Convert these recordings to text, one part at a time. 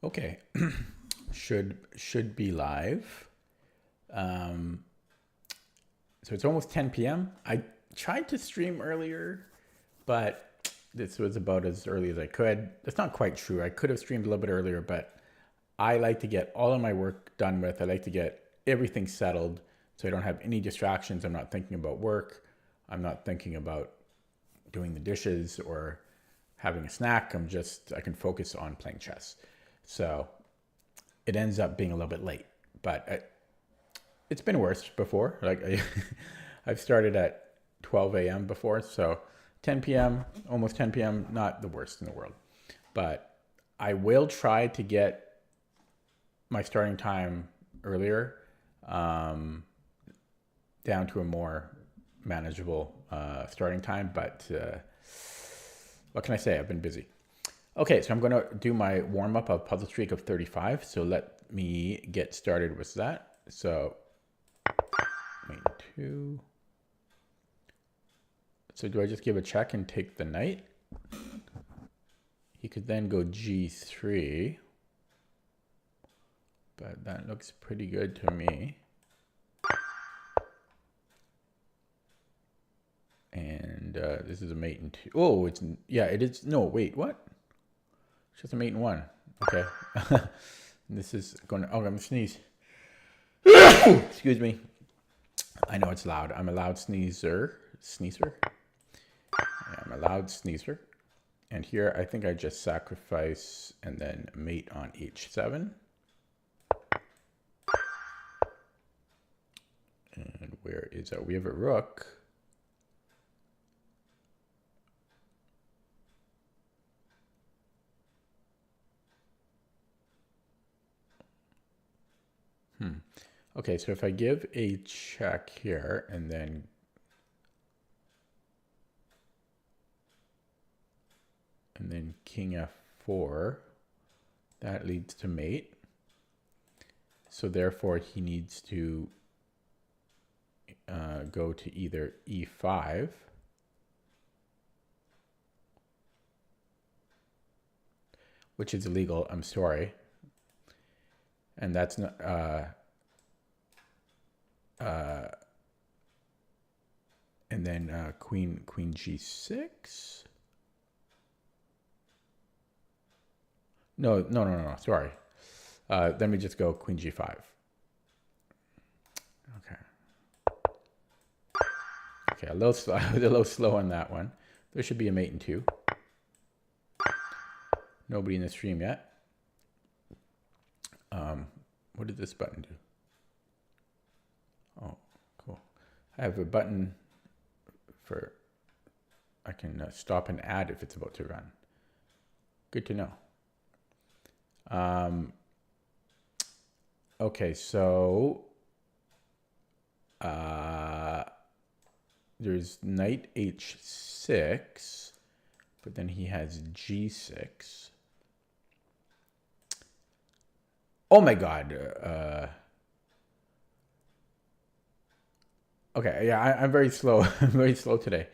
Okay, should be live. Um, so it's almost 10 p.m. I tried to stream earlier, but this was about as early as I could. That's not quite true. I could have streamed a little bit earlier, but I like to get all of my work done with. I like to get everything settled so I don't have any distractions. I'm not thinking about work. I'm not thinking about doing the dishes or having a snack. I can focus on playing chess. So it ends up being a little bit late, but it's been worse before. I've started at 12 a.m. before, so 10 p.m., almost 10 p.m., not the worst in the world. But I will try to get my starting time earlier, down to a more manageable starting time. But what can I say? I've been busy. Okay, so I'm going to do my warm up of puzzle streak of 35. So let me get started with that. So main 2. So do I just give a check and take the knight? He could then go g3. But that looks pretty good to me. And this is a mate in 2. Oh, yeah, it is. No, wait, what? It's just a mate in 1. Okay. This is going to, oh, I'm going to sneeze. Excuse me. I know it's loud. I'm a loud sneezer. Sneezer? Yeah, I'm a loud sneezer. And here, I think I just sacrifice and then mate on h7. And where is our, we have a rook. Okay, so if I give a check here and then king f4, that leads to mate. So therefore he needs to go to either e5 which is illegal, I'm sorry. And that's not and then queen g6. No, sorry. Then we just go queen g5. Okay, a little slow on that one. There should be a mate in 2. Nobody in the stream yet. What did this button do? Oh, cool. I have a button for, I can stop and add if it's about to run. Good to know. Okay, so there's knight h6, but then he has g6. Oh my God. Okay, yeah, I'm very slow. I'm very slow today.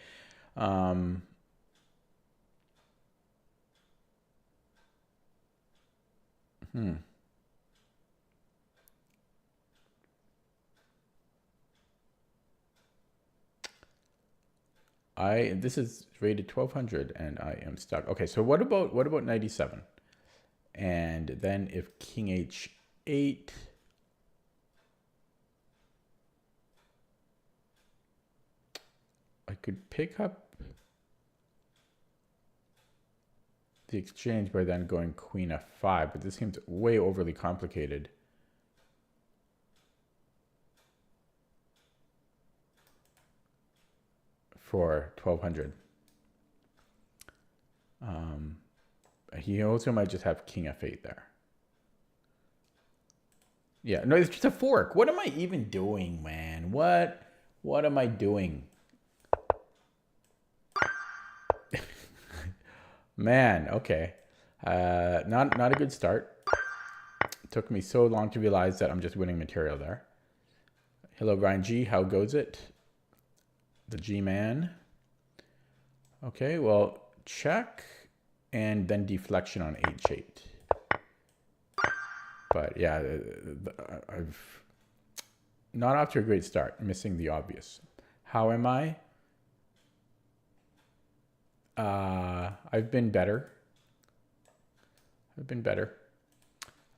This is rated 1200 and I am stuck. Okay, so what about 97? And then if king h8, I could pick up the exchange by then going queen f5, but this seems way overly complicated. For 1200. He also might just have king f8 there. Yeah, no, it's just a fork. What am I even doing, man? What am I doing? Man, okay. Not a good start. It took me so long to realize that I'm just winning material there. Hello, Ryan G. How goes it? The G-man. Okay, well, check and then deflection on h8. But yeah, I've not off to a great start, missing the obvious. How am I? I've been better.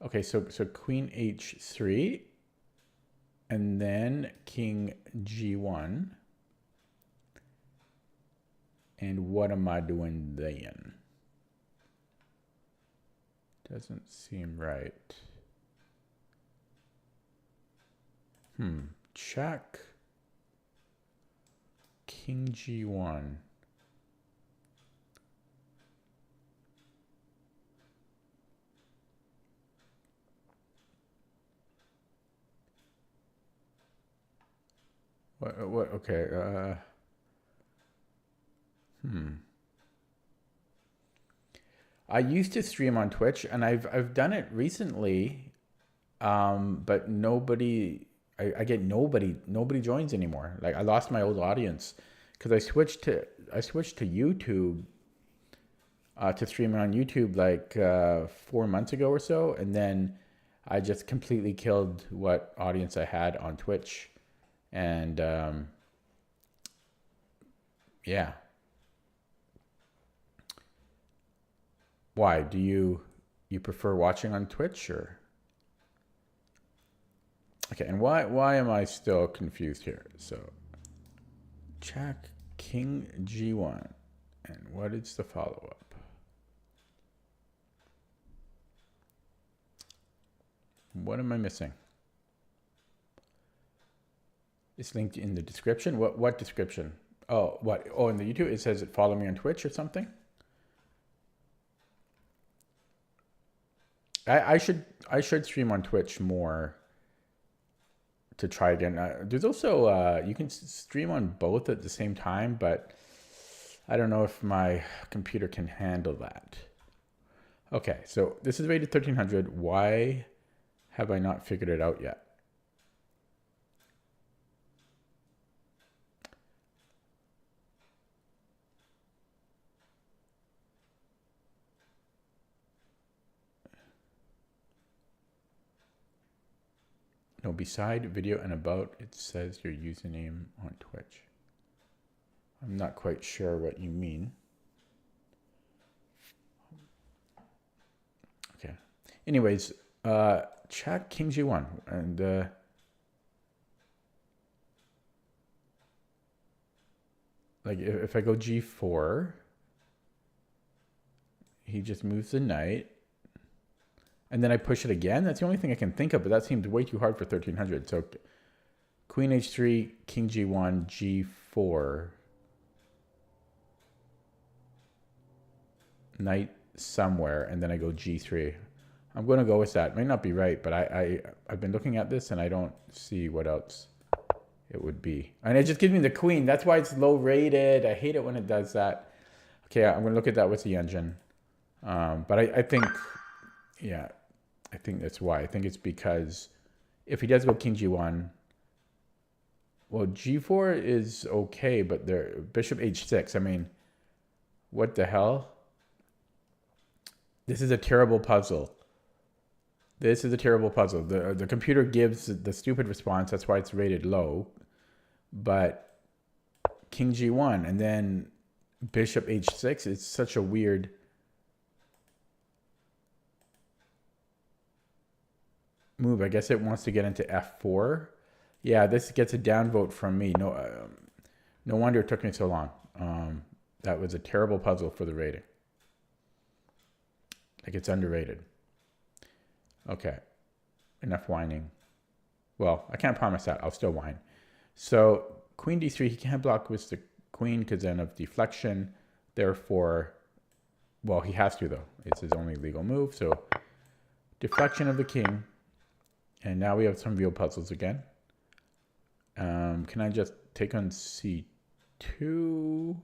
Okay, so queen h3, and then king g1. And what am I doing then? Doesn't seem right. Check. King g1. What, okay, I used to stream on Twitch, and I've done it recently, but I get nobody joins anymore. Like, I lost my old audience because I switched to YouTube, to stream on YouTube like 4 months ago or so, and then I just completely killed what audience I had on Twitch, and yeah. Why do you prefer watching on Twitch, or? Okay, and why am I still confused here? So check king g1, and what is the follow-up? What am I missing? It's linked in the description. What description? Oh, what? Oh, in the YouTube it says follow me on Twitch or something. I should stream on Twitch more to try again. There's also you can stream on both at the same time, but I don't know if my computer can handle that. Okay, so this is rated 1300. Why have I not figured it out yet? No, beside video and about, it says your username on Twitch. I'm not quite sure what you mean. Okay. Anyways, check king g1, and like if I go g4, he just moves the knight. And then I push it again. That's the only thing I can think of, but that seems way too hard for 1300. So queen h3, king g1, g4. Knight somewhere, and then I go g3. I'm going to go with that. It might not be right, but I've been looking at this, and I don't see what else it would be. And it just gives me the queen. That's why it's low rated. I hate it when it does that. Okay, I'm going to look at that with the engine. But I think, yeah, I think that's why. I think it's because if he does go king g1, well, g4 is okay, but there bishop h6. I mean, what the hell? This is a terrible puzzle. This is a terrible puzzle. The computer gives the stupid response. That's why it's rated low. But king g1 and then bishop h6 is such a weird... move. I guess it wants to get into f4. Yeah, this gets a downvote from me. No wonder it took me so long. That was a terrible puzzle for the rating. Like, it's underrated. Okay, enough whining. Well, I can't promise that. I'll still whine. So queen d3, he can't block with the queen because then of deflection. Therefore, well, he has to though. It's his only legal move. So deflection of the king. And now we have some real puzzles again. Can I just take on c2?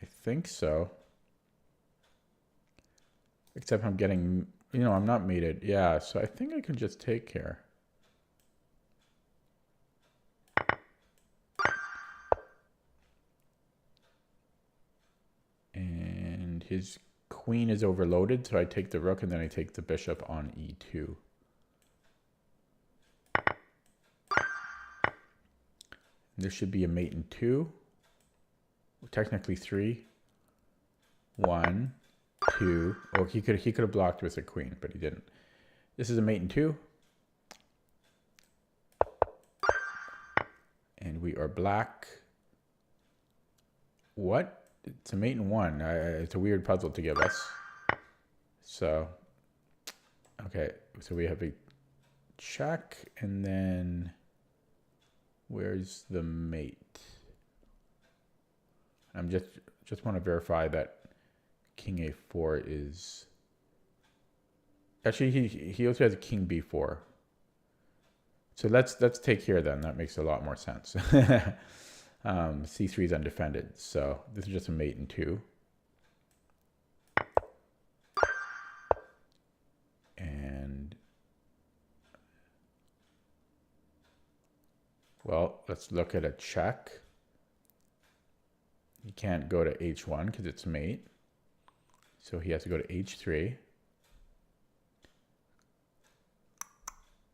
I think so. Except I'm getting, I'm not mated. Yeah, so I think I can just take here. And his queen is overloaded, so I take the rook and then I take the bishop on e2. There should be a mate in 2. Technically 3. 1, 2. Oh, he could have blocked with a queen, but he didn't. This is a mate in 2. And we are black. What? It's a mate in 1. It's a weird puzzle to give us. So, okay. So we have a check, and then where's the mate? I'm just want to verify that king a4 is... Actually, he also has a king b4. So let's take here then. That makes a lot more sense. C3 is undefended, so this is just a mate in 2. And well, let's look at a check. He can't go to h1 because it's mate, so he has to go to h3.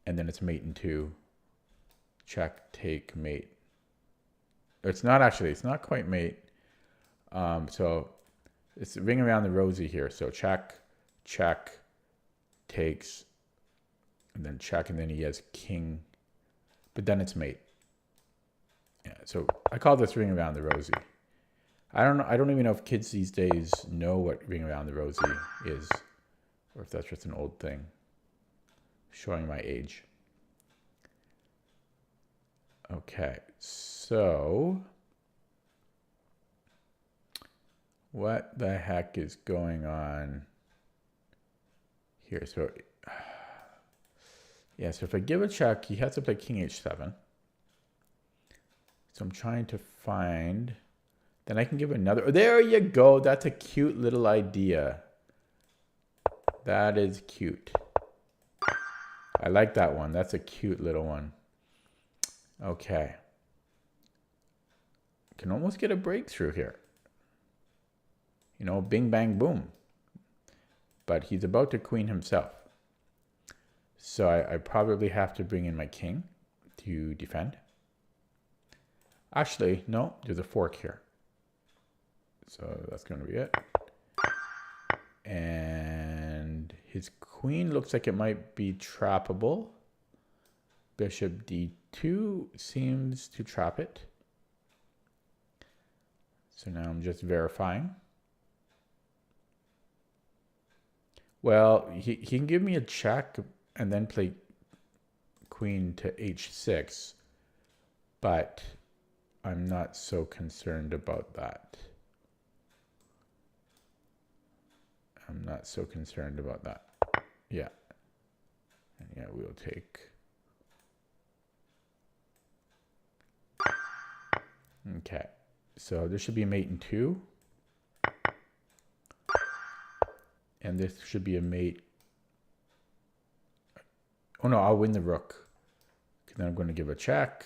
And then it's mate in 2. Check, take, mate. It's not actually, it's not quite mate. So it's ring around the rosy here. So check, check, takes, and then check, and then he has king, but then it's mate. Yeah, so I call this ring around the rosy. I don't know. I don't even know if kids these days know what ring around the rosy is, or if that's just an old thing. Showing my age. Okay, so what the heck is going on here? So yeah, so if I give a check, he has to play king h7. So I'm trying to find, then I can give another. Oh, there you go. That's a cute little idea. That is cute. I like that one. That's a cute little one. Okay. Can almost get a breakthrough here. You know, bing, bang, boom. But he's about to queen himself. So I probably have to bring in my king to defend. Actually, no, there's a fork here. So that's going to be it. And his queen looks like it might be trappable. Bishop d2 seems to trap it. So now I'm just verifying. Well, he can give me a check and then play queen to h6, but I'm not so concerned about that. I'm not so concerned about that. Yeah. And yeah, we'll take. Okay. So there should be a mate in 2. And this should be a mate. Oh no, I'll win the rook. Then I'm going to give a check.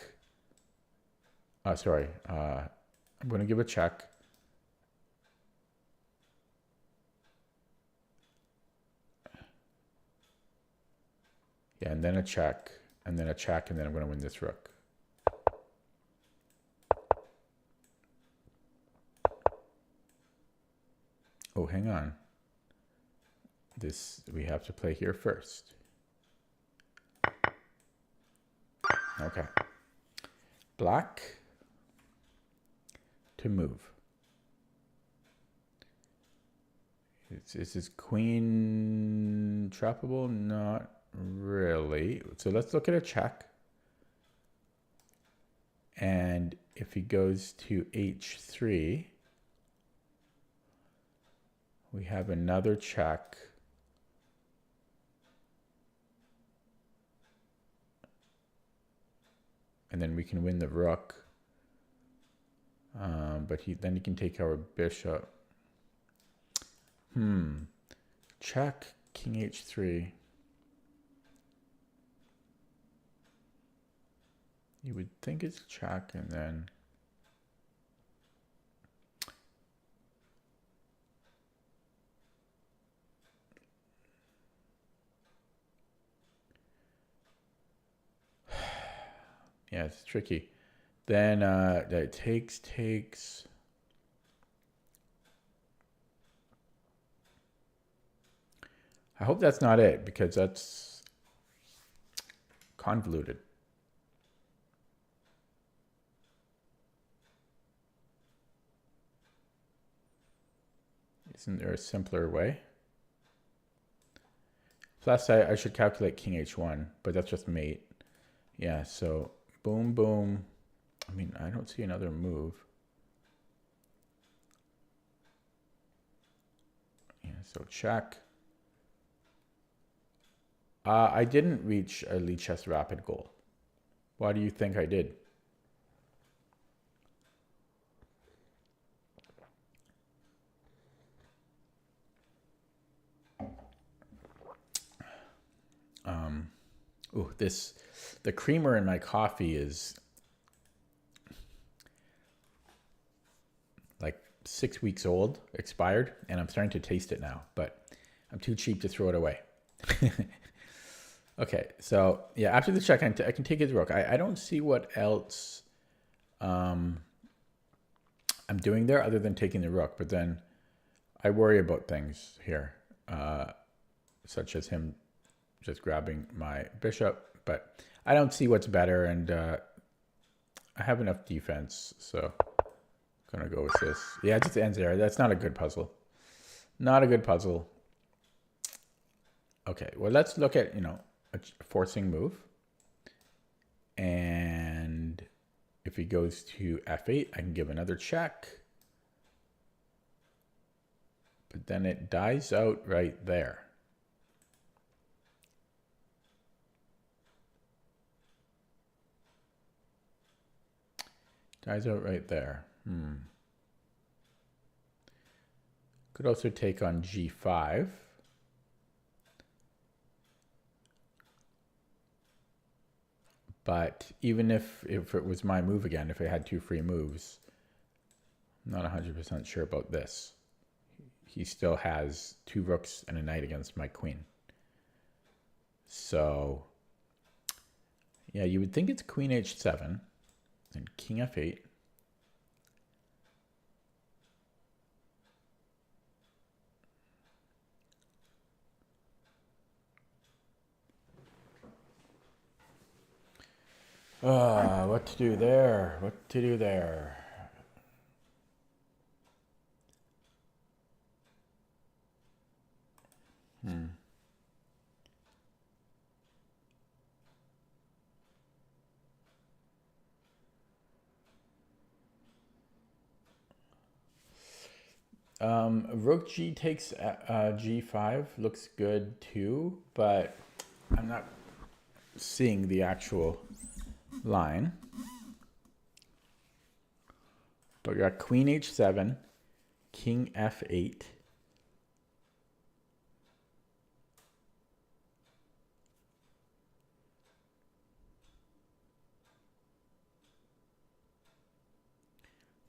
Sorry. I'm going to give a check. Yeah, and then a check, and then a check, and then I'm going to win this rook. Oh, hang on. This, we have to play here first. Okay. Black to move. Is this queen trappable? Not really. So let's look at a check. And if he goes to h3, we have another check. And then we can win the rook. But then he can take our bishop. Check, king h3. You would think it's check, and then Yeah, it's tricky. Then that takes. I hope that's not it, because that's convoluted. Isn't there a simpler way? Plus, I should calculate king h1, but that's just mate. Yeah, so boom, boom. I mean, I don't see another move. Yeah, so check. I didn't reach a Lichess rapid goal. Why do you think I did? Ooh, the creamer in my coffee is like 6 weeks old, expired, and I'm starting to taste it now, but I'm too cheap to throw it away. Okay, so yeah, after the check, I can take his rook. I don't see what else I'm doing there other than taking the rook, but then I worry about things here, such as him just grabbing my bishop, but I don't see what's better, and I have enough defense, so I'm gonna go with this. Yeah, it just ends there. That's not a good puzzle. Not a good puzzle. Okay, well, let's look at, a forcing move. And if he goes to f8, I can give another check. But then it dies out right there. Dies out right there. Could also take on g5. But even if it was my move again, if I had two free moves, I'm not 100% sure about this. He still has two rooks and a knight against my queen. So, yeah, you would think it's queen h7 and king f8. What to do there? What to do there? Rook G takes G5 looks good too, but I'm not seeing the actual line. But we got Queen H7, King F8.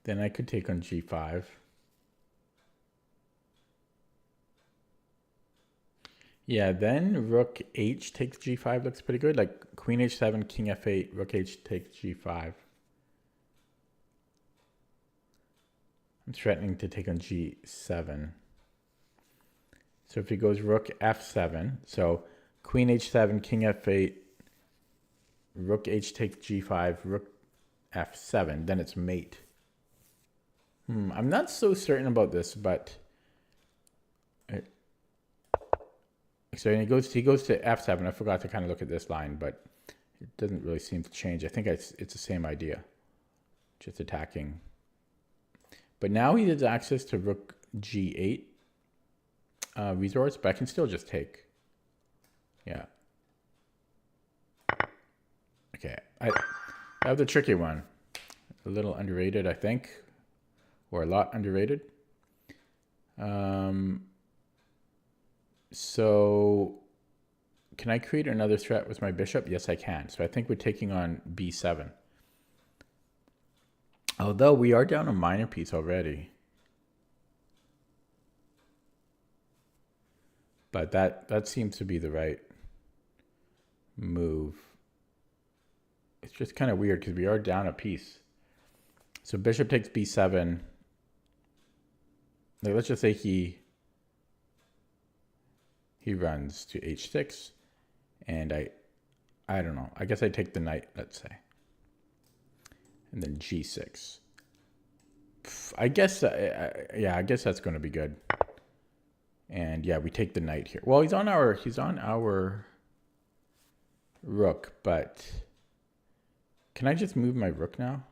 Then I could take on G5. Yeah, then Rook H takes G5 looks pretty good. Like Queen H7, King F8, Rook H takes G5. I'm threatening to take on G7. So if he goes Rook F7, so Queen H7, King F8, Rook H takes G5, Rook F7, then it's mate. I'm not so certain about this, but so he goes to f7. I forgot to kind of look at this line, but it doesn't really seem to change. I think it's the same idea, just attacking. But now he has access to rook g8 resource, but I can still just take. Yeah. Okay, I have the tricky one. A little underrated, I think, or a lot underrated. So can I create another threat with my bishop? Yes, I can. So I think we're taking on b7. Although we are down a minor piece already. But that seems to be the right move. it's just kind of weird because we are down a piece. So bishop takes b7. Like, let's just say he runs to h6, and I don't know. I guess I take the knight, let's say, and then g6. I guess yeah, I guess that's going to be good. And yeah, we take the knight here. Well, he's on our rook, but can I just move my rook now?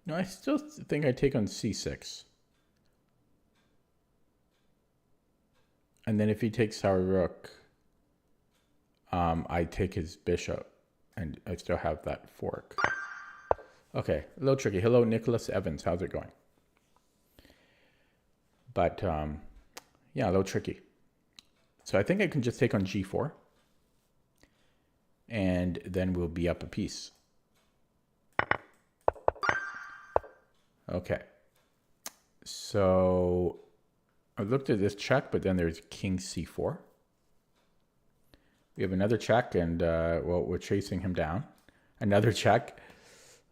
No, I still think I take on c6. And then if he takes our rook, I take his bishop, and I still have that fork. Okay, a little tricky. Hello, Nicholas Evans. How's it going? But yeah, a little tricky. So I think I can just take on g4, and then we'll be up a piece. Okay. So I looked at this check, but then there's king c4. We have another check, and well, we're chasing him down. Another check.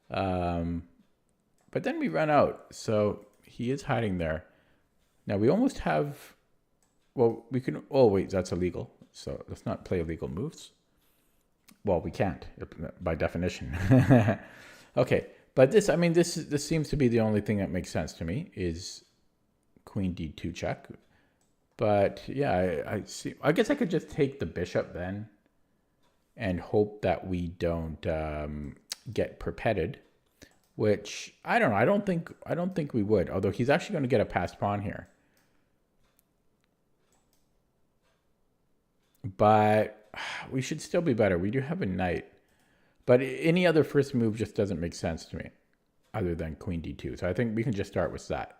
But then we run out. So he is hiding there. Now we almost have, well, we can, oh wait, that's illegal. So let's not play illegal moves. Well, we can't by definition. Okay. But this, I mean, this seems to be the only thing that makes sense to me is queen d2 check. But yeah, I see. I guess I could just take the bishop then and hope that we don't get perpeted, which I don't know. I don't think we would. Although he's actually going to get a passed pawn here. But we should still be better. We do have a knight. But any other first move just doesn't make sense to me other than queen d2. So I think we can just start with that.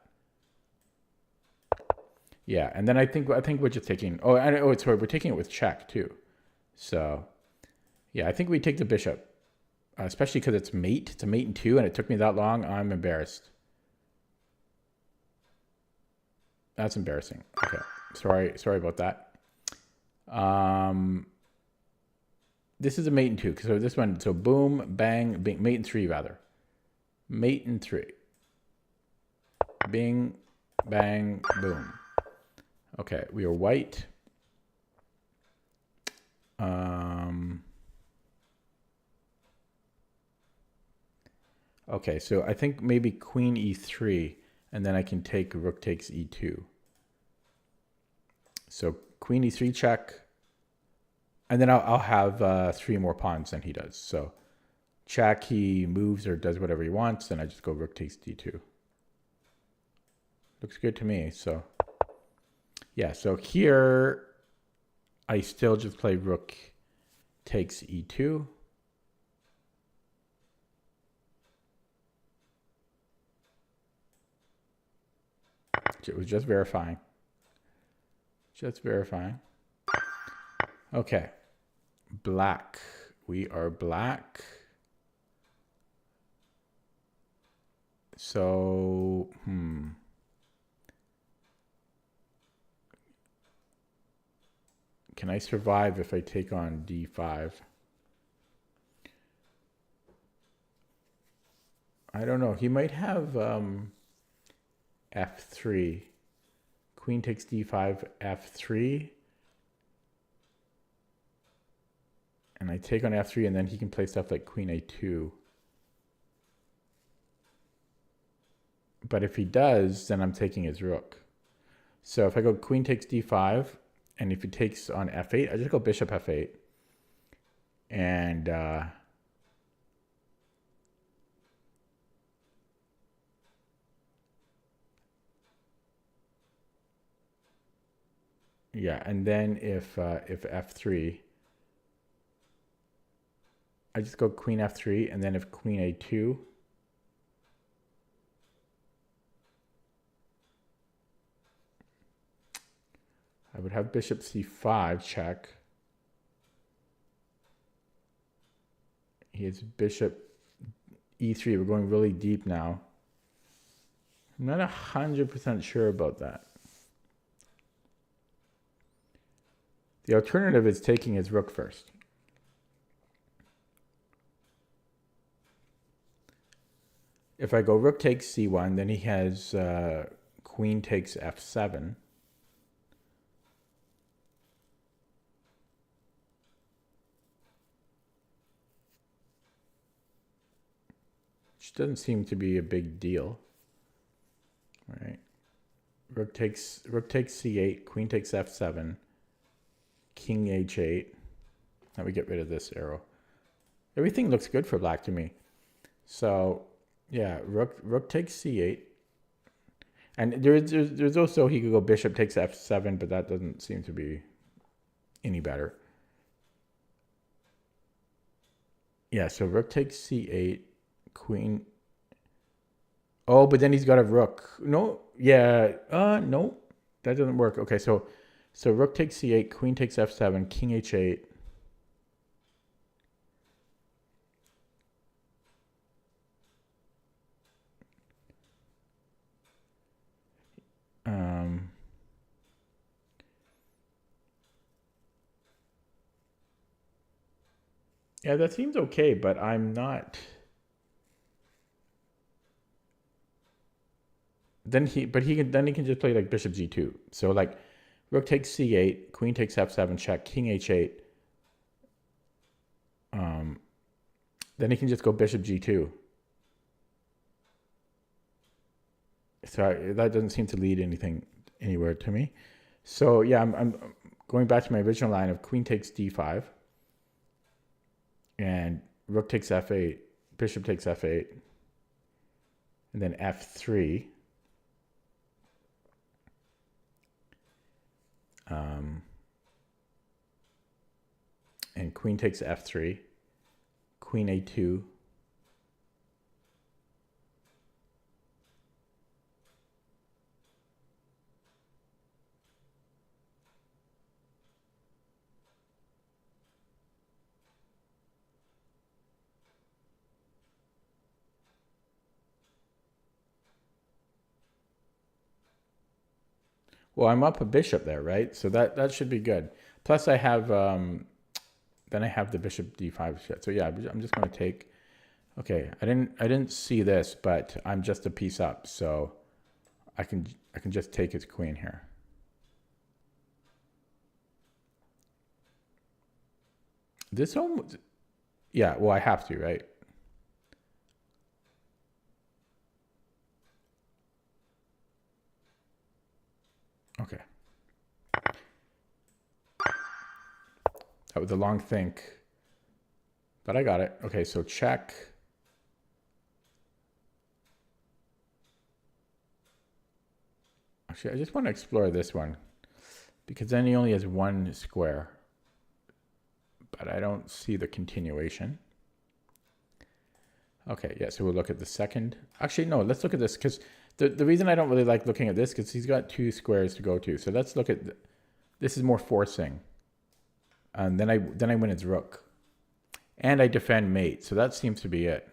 Yeah, and then I think we're just taking, sorry, we're taking it with check too. So yeah, I think we take the bishop, especially because it's mate. It's a mate in 2, and it took me that long. I'm embarrassed. That's embarrassing. Okay, sorry about that. This is a mate in 2. So this one, so boom, bang, bing, mate in 3 rather. Mate in 3. Bing, bang, boom. Okay, we are white. Okay, so I think maybe queen e3, and then I can take rook takes e2. So queen e3 check, and then I'll have 3 more pawns than he does. So check, he moves or does whatever he wants, then I just go rook takes d2. Looks good to me. So yeah, so here I still just play rook takes e2. It was just verifying. Just verifying. Okay. Black. We are black. So, can I survive if I take on d5? I don't know. He might have f3. Queen takes d5, f3. And I take on f3, and then he can play stuff like queen a2. But if he does, then I'm taking his rook. So if I go queen takes d5, and if he takes on f8, I just go bishop f8. And yeah, and then if f3, I just go queen f3, and then if queen a2, I would have bishop c5 check. He has bishop e3. We're going really deep now. I'm not 100% sure about that. The alternative is taking his rook first. If I go rook takes c1, then he has queen takes f7. Which doesn't seem to be a big deal. All right. Rook takes c8, queen takes f7, king h8. Now we get rid of this arrow. Everything looks good for black to me. So yeah, rook takes c8. And there's also, he could go bishop takes f7, but that doesn't seem to be any better. Yeah, so rook takes c8, queen. Oh, but then he's got a rook. No, yeah, no, that doesn't work. Okay, so rook takes c8, queen takes f7, king h8. Yeah, that seems okay, but I'm not. Then he can just play like bishop g2. So like rook takes c8, queen takes f7 check, king h8. Then he can just go bishop g2. So that doesn't seem to lead anywhere to me. So yeah, I'm going back to my original line of queen takes d5, and rook takes f8, bishop takes f8, and then f3. And queen takes f3, queen a2. Well, I'm up a bishop there, right? So that should be good. Plus I have, then I have the bishop d5 shit. So yeah, I'm just going to take, okay, I didn't see this, but I'm just a piece up. So I can just take his queen here. This almost, yeah, well, I have to, right? Okay. That was a long think, but I got it. Okay, so check. Actually, I just want to explore this one because then he only has one square, but I don't see the continuation. Okay, yeah, so we'll look at the second. Actually, no, let's look at this because the reason I don't really like looking at this because he's got two squares to go to. So let's look at, this is more forcing. And then I win his rook. And I defend mate, so that seems to be it.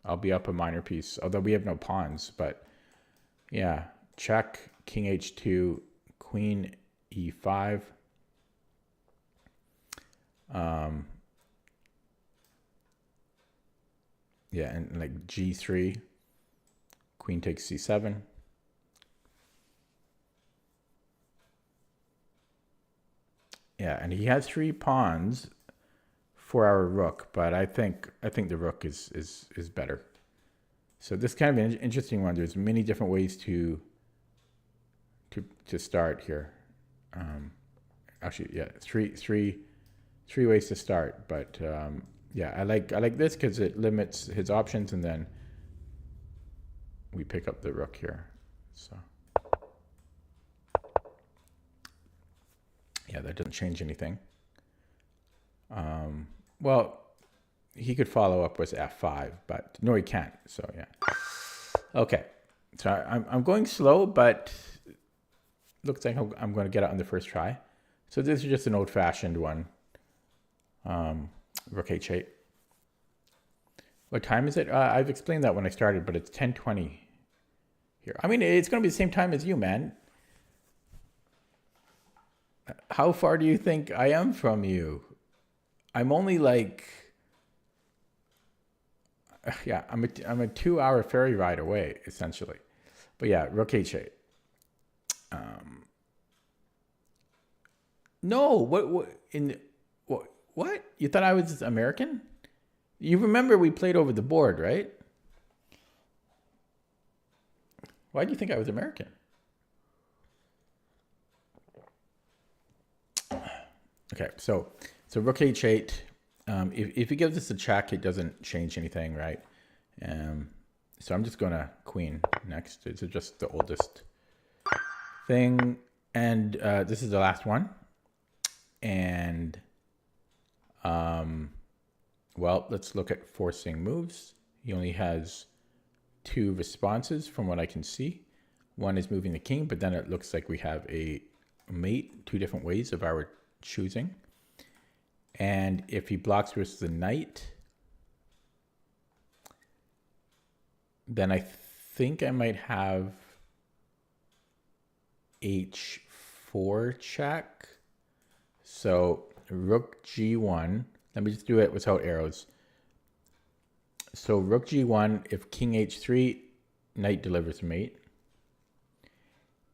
I'll be up a minor piece, although we have no pawns, but yeah. Check, king h2, queen e5. Yeah, and like g3, queen takes c7. Yeah, and he has 3 pawns for our rook, but I think the rook is better. So this is kind of an interesting one. There's many different ways to start here. Actually, yeah, three ways to start, but yeah, I like this because it limits his options, and then we pick up the rook here. So yeah, that doesn't change anything. Well, he could follow up with f5, but no, he can't. So yeah. Okay, so I'm going slow, but looks like I'm going to get it on the first try. So this is just an old-fashioned one. Rook h8. What time is it? I've explained that when I started, but it's 10:20 here. I mean, it's going to be the same time as you, man. How far do you think I am from you? I'm only like, yeah, I'm a 2 hour ferry ride away, essentially. But yeah, rook h8. No, what? You thought I was American? You remember we played over the board, right? Why do you think I was American? Okay, so rook h8. If he gives us a check, it doesn't change anything, right? So I'm just going to queen next. It's just the oldest thing. And this is the last one. And, well, let's look at forcing moves. He only has 2 responses from what I can see. One is moving the king, but then it looks like we have a mate, 2 different ways of our choosing. And if he blocks with the knight, then I think I might have h4 check. So rook g1. Let me just do it without arrows. So rook g1, if king h3, knight delivers mate.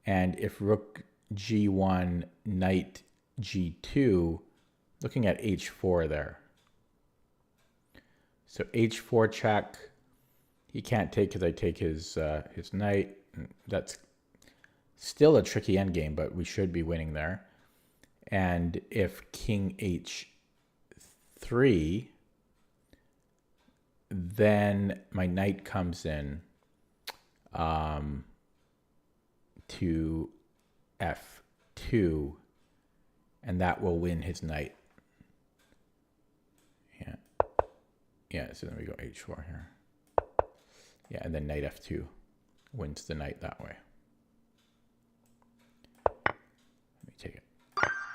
And if rook g1, knight g2, looking at h4 there. So h4 check. He can't take because I take his knight. That's still a tricky endgame, but we should be winning there. And if king h3, then my knight comes in to f2, and that will win his knight. Yeah, so then we go h4 here. Yeah, and then knight f2 wins the knight that way. Let me take it.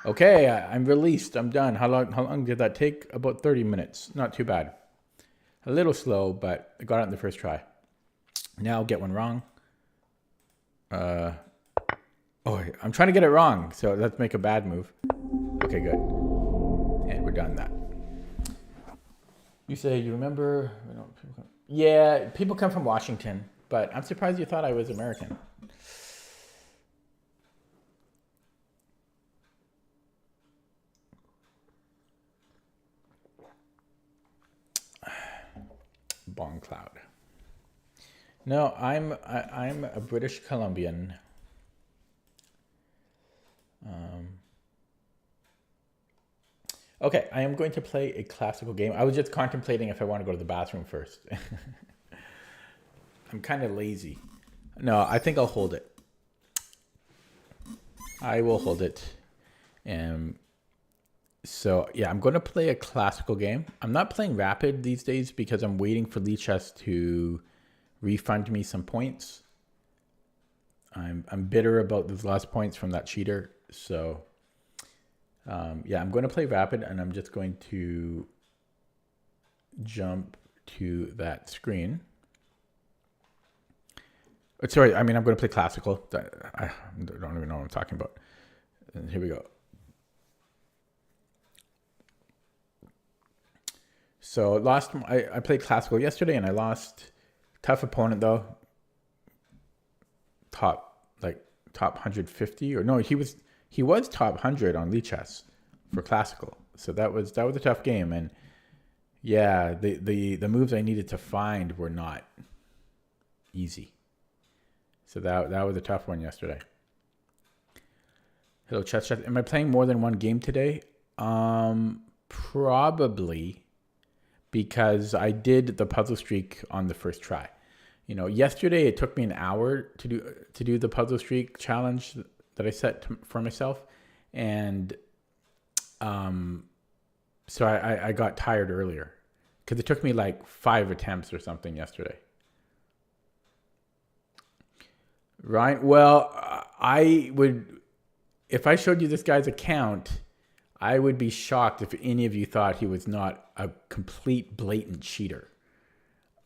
Okay, I'm released. I'm done. How long did that take? About 30 minutes. Not too bad. A little slow, but I got it in the first try. Now I'll get one wrong. Oh, I'm trying to get it wrong, so let's make a bad move. Okay, good. And we're done that. You say you remember? Yeah, people come from Washington, but I'm surprised you thought I was American. Bong Cloud. No, I'm a British Columbian. Okay, I am going to play a classical game. I was just contemplating if I want to go to the bathroom first. I'm kind of lazy. No, I think I'll hold it. I will hold it. So yeah, I'm going to play a classical game. I'm not playing rapid these days because I'm waiting for Lichess to refund me some points. I'm bitter about those last points from that cheater. So yeah, I'm going to play rapid, and I'm just going to jump to that screen. Sorry, I mean, I'm going to play classical. I don't even know what I'm talking about. And here we go. So I played classical yesterday, and I lost. Tough opponent though. Top 150, or no, he was top 100 on Lichess for classical. So that was a tough game, and yeah, the moves I needed to find were not easy. So that was a tough one yesterday. Hello, chess. Am I playing more than one game today? Probably, because I did the puzzle streak on the first try. You know, yesterday it took me an hour to do the puzzle streak challenge that I set for myself, and so I got tired earlier because it took me like 5 attempts or something yesterday. Right. Well, if I showed you this guy's account, I would be shocked if any of you thought he was not a complete blatant cheater.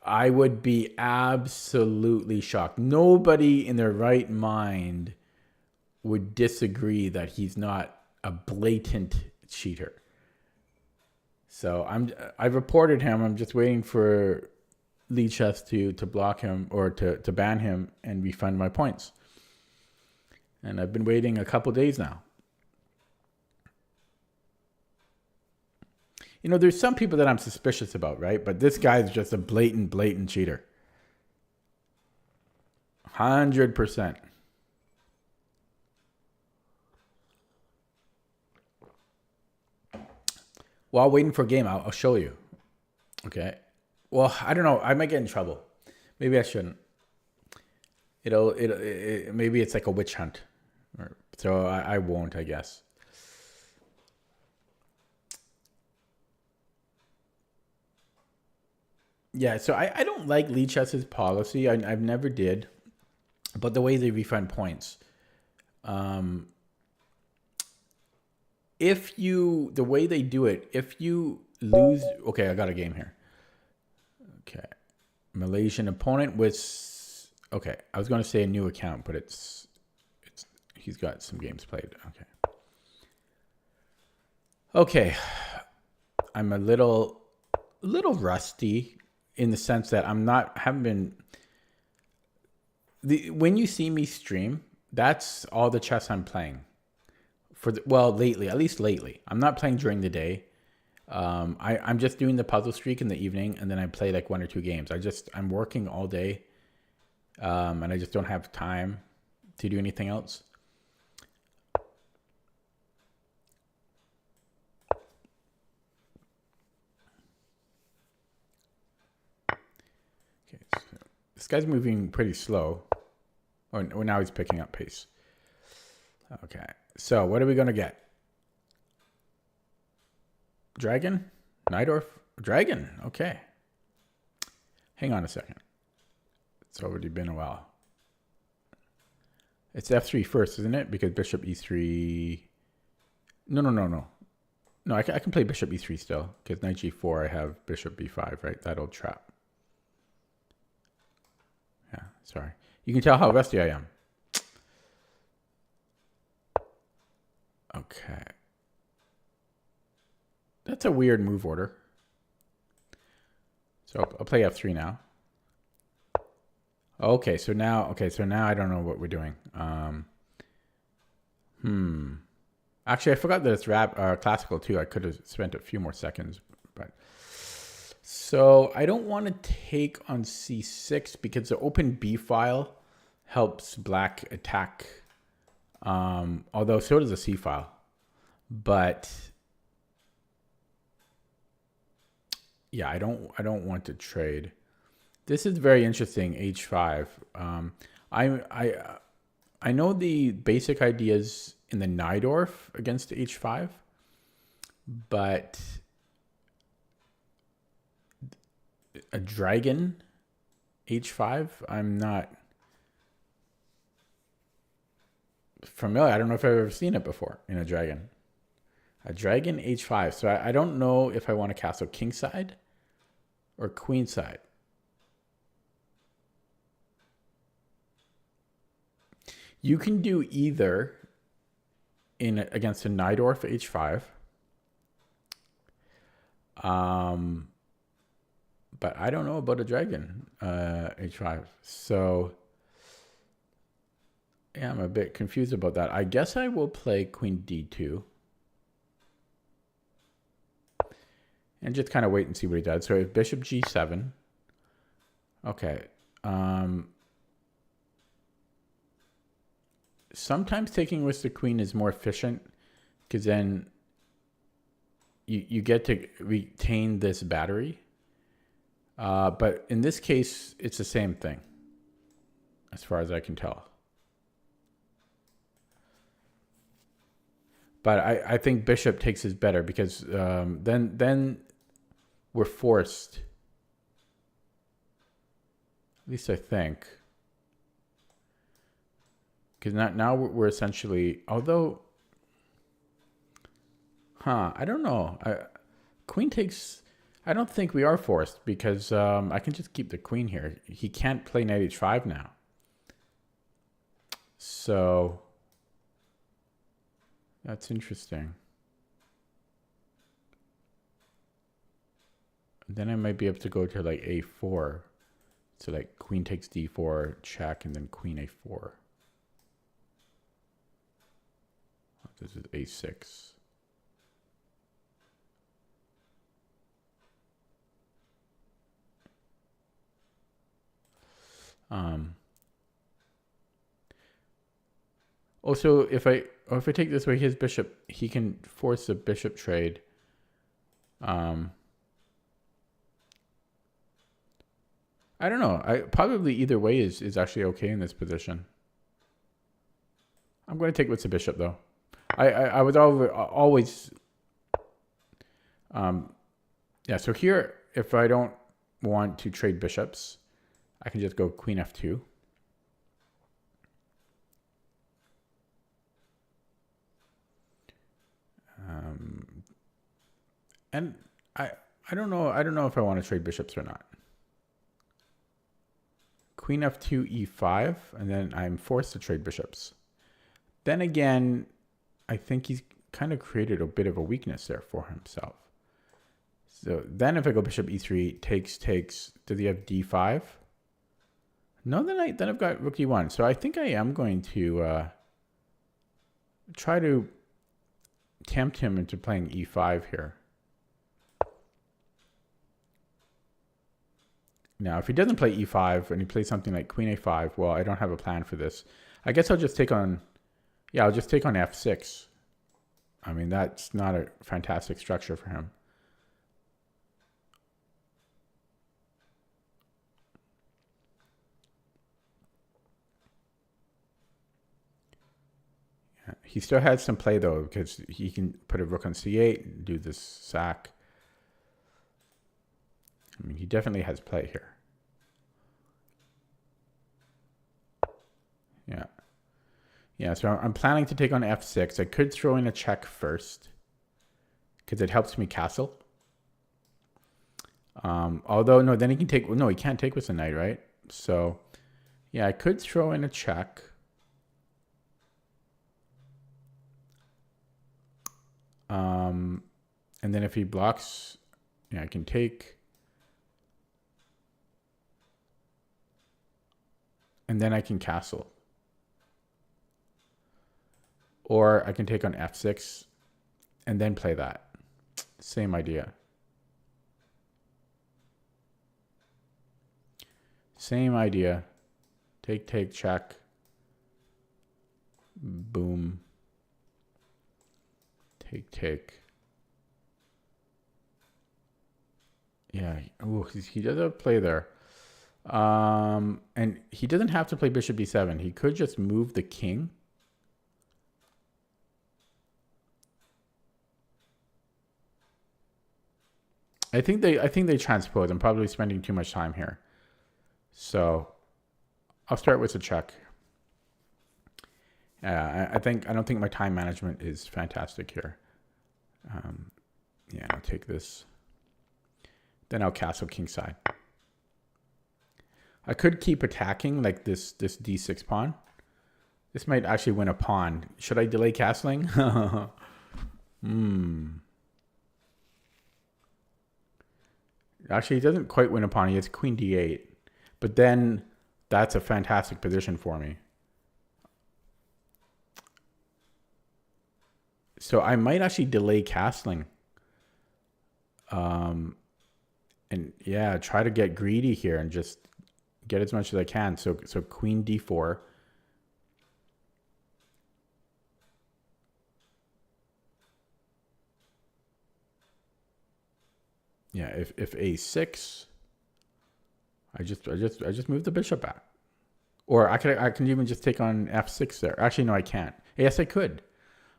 I would be absolutely shocked. Nobody in their right mind would disagree that he's not a blatant cheater. So I've reported him. I'm just waiting for Lichess to block him or to ban him and refund my points. And I've been waiting a couple days now. You know, there's some people that I'm suspicious about, right? But this guy's just a blatant cheater. 100%. While waiting for a game, I'll show you. Okay. Well, I don't know. I might get in trouble. Maybe I shouldn't. Maybe it's like a witch hunt. So I won't, I guess. Yeah, so I don't like Lichess's policy. I've never did. But the way they refund points. The way they do it, if you lose, okay, I got a game here. Okay. Malaysian opponent with, okay, I was going to say a new account, but he's got some games played. Okay. Okay. I'm a little rusty in the sense that when you see me stream, that's all the chess I'm playing. Lately, at least lately. I'm not playing during the day. I'm just doing the puzzle streak in the evening, and then I play like 1 or 2 games. I'm working all day, and I just don't have time to do anything else. Okay, so this guy's moving pretty slow. Or now he's picking up pace. Okay, so what are we going to get? Dragon? Najdorf? Dragon. Okay. Hang on a second. It's already been a while. It's f3 first, isn't it? Because bishop e3... No. No, I can play bishop e3 still. Because knight g4, I have bishop b5, right? That old trap. Yeah, sorry. You can tell how rusty I am. Okay. That's a weird move order. So I'll play f3 now. Okay, so now I don't know what we're doing. Actually, I forgot that it's classical too. I could have spent a few more seconds, but so I don't want to take on c6 because the open b file helps black attack. Although so does the c file, but yeah, I don't want to trade. This is very interesting. H5. I know the basic ideas in the Najdorf against H5, but a dragon H5, I'm not familiar. I don't know if I've ever seen it before in a dragon. A dragon H5. So I don't know if I want to castle kingside or queenside. You can do either against a Najdorf H5. But I don't know about a dragon H5. So yeah, I'm a bit confused about that. I guess I will play queen D2. And just kind of wait and see what he does. So bishop G7. Okay. Sometimes taking with the queen is more efficient because then you get to retain this battery. But in this case, it's the same thing as far as I can tell. But I think bishop takes is better because then we're forced, at least I think, because now we're essentially, although, I don't know. Queen takes, I don't think we are forced because I can just keep the queen here. He can't play knight h5 now. So That's interesting. Then I might be able to go to like a4. So like queen takes d4, check, and then queen a4. This is a6. Also, if I take this way, his bishop, he can force a bishop trade. I don't know. Probably either way is actually okay in this position. I'm going to take with the bishop though. I was always yeah. So here, if I don't want to trade bishops, I can just go queen f2. And I don't know. I don't know if I want to trade bishops or not. Queen f2, e5, and then I'm forced to trade bishops. Then again, I think he's kind of created a bit of a weakness there for himself. So then if I go bishop e3, takes, does he have d5? No, then I've got rook d1. So I think I am going to try to tempt him into playing e5 here. Now, if he doesn't play e5 and he plays something like queen a5, well, I don't have a plan for this. I guess I'll just take on, yeah, I'll just take on f6. I mean, that's not a fantastic structure for him. Yeah, he still has some play, though, because he can put a rook on c8 and do this sack. I mean, he definitely has play here. Yeah. Yeah, so I'm planning to take on f6. I could throw in a check first because it helps me castle. Although, no, then he can take... No, he can't take with the knight, right? So, yeah, I could throw in a check. And then if he blocks, yeah, I can take... And then I can castle. Or I can take on f6 and then play that. Same idea. Same idea. Take, check. Boom. Take. Yeah. Oh, he does have play there. And he doesn't have to play bishop d7. He could just move the king. I think they transpose. I'm probably spending too much time here. So I'll start with a check. I don't think my time management is fantastic here. Yeah, I'll take this. Then I'll castle kingside. I could keep attacking like this d6 pawn. This might actually win a pawn. Should I delay castling? Actually, he doesn't quite win a pawn. He has queen d8. But then that's a fantastic position for me. So I might actually delay castling. And yeah, try to get greedy here and just get as much as I can. So queen d4. Yeah, if a6, I just move the bishop back. Or I can even just take on f6 there. Actually, no, I can't. Yes, I could.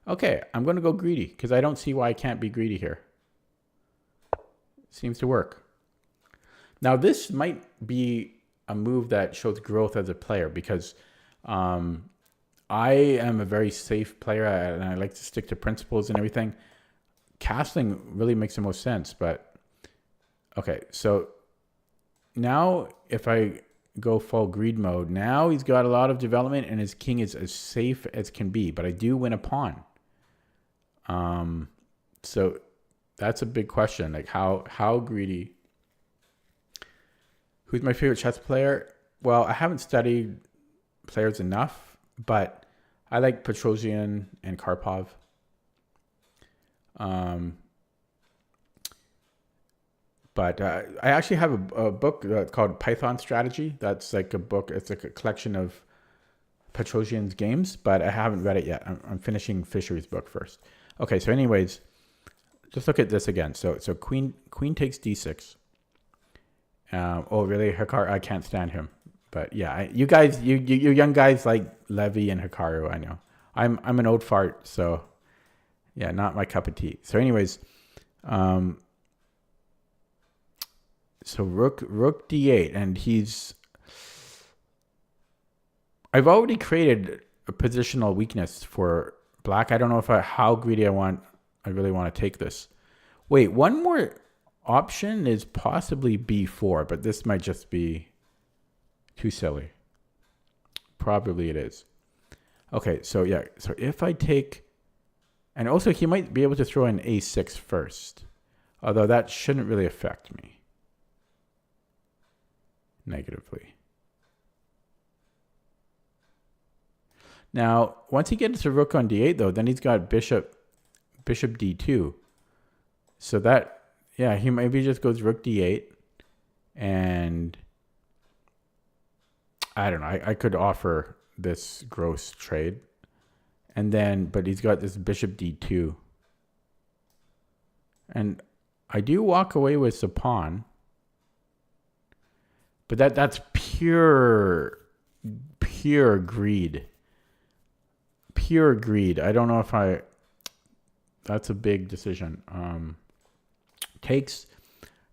Okay, I'm going to go greedy because I don't see why I can't be greedy here. Seems to work. Now, this might be a move that shows growth as a player because I am a very safe player and I like to stick to principles and everything. Castling really makes the most sense, but okay, so now if I go full greed mode, now he's got a lot of development and his king is as safe as can be, but I do win a pawn. So that's a big question. Like how greedy? Who's my favorite chess player? Well, I haven't studied players enough, but I like Petrosian and Karpov. But I actually have a book called Python Strategy. That's like a book. It's like a collection of Petrosian's games, but I haven't read it yet. I'm finishing Fischer's book first. Okay, so anyways, just look at this again. So queen takes d6. Oh, really? Hikaru, I can't stand him. But yeah, you guys, you young guys like Levy and Hikaru, I know. I'm an old fart, so yeah, not my cup of tea. So anyways, so rook d8, and I've already created a positional weakness for black. I don't know how greedy I really want to take this. Wait, one more option is possibly b4, but this might just be too silly. Probably it is. Okay, so yeah, so if I take, and also he might be able to throw in a6 first, although that shouldn't really affect me negatively. Now, once he gets to rook on d8, though, then he's got bishop d2. So that, yeah, he maybe just goes rook d8, and I don't know. I could offer this gross trade, and then, but he's got this bishop d2, and I do walk away with the pawn, but that's pure greed. Pure greed. I don't know if that's a big decision. Takes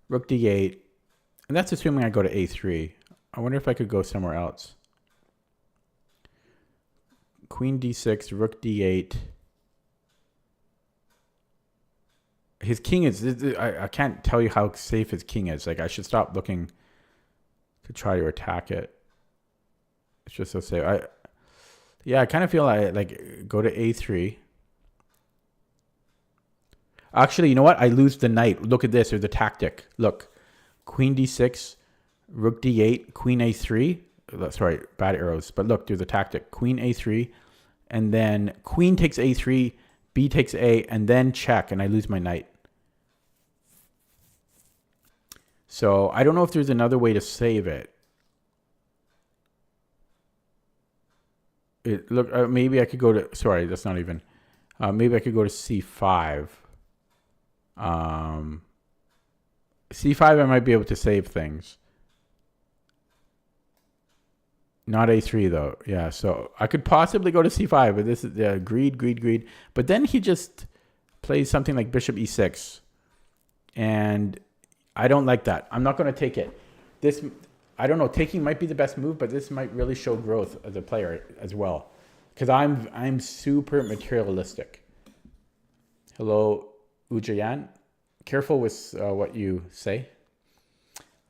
rook d8, and that's assuming I go to a3. I wonder if I could go somewhere else. Queen d6, rook d8. His king is, I can't tell you how safe his king is. Like, I should stop looking to try to attack it. It's just so safe. I kind of feel like go to a3. Actually, you know what? I lose the knight. Look at this. There's a tactic. Look. Queen d6, rook d8, queen a3. Sorry, bad arrows. But look, there's a tactic. Queen a3, and then queen takes a3, b takes a, and then check, and I lose my knight. So I don't know if there's another way to save it. Look, maybe I could go to, sorry, that's not even, maybe I could go to c5. C5, I might be able to save things. Not a3 though. Yeah, so I could possibly go to c5, but this is greed. But then he just plays something like bishop e6, and I don't like that. I'm not going to take it. This, I don't know. Taking might be the best move, but this might really show growth as a player as well, because I'm super materialistic. Hello, Ujayan. Careful with what you say,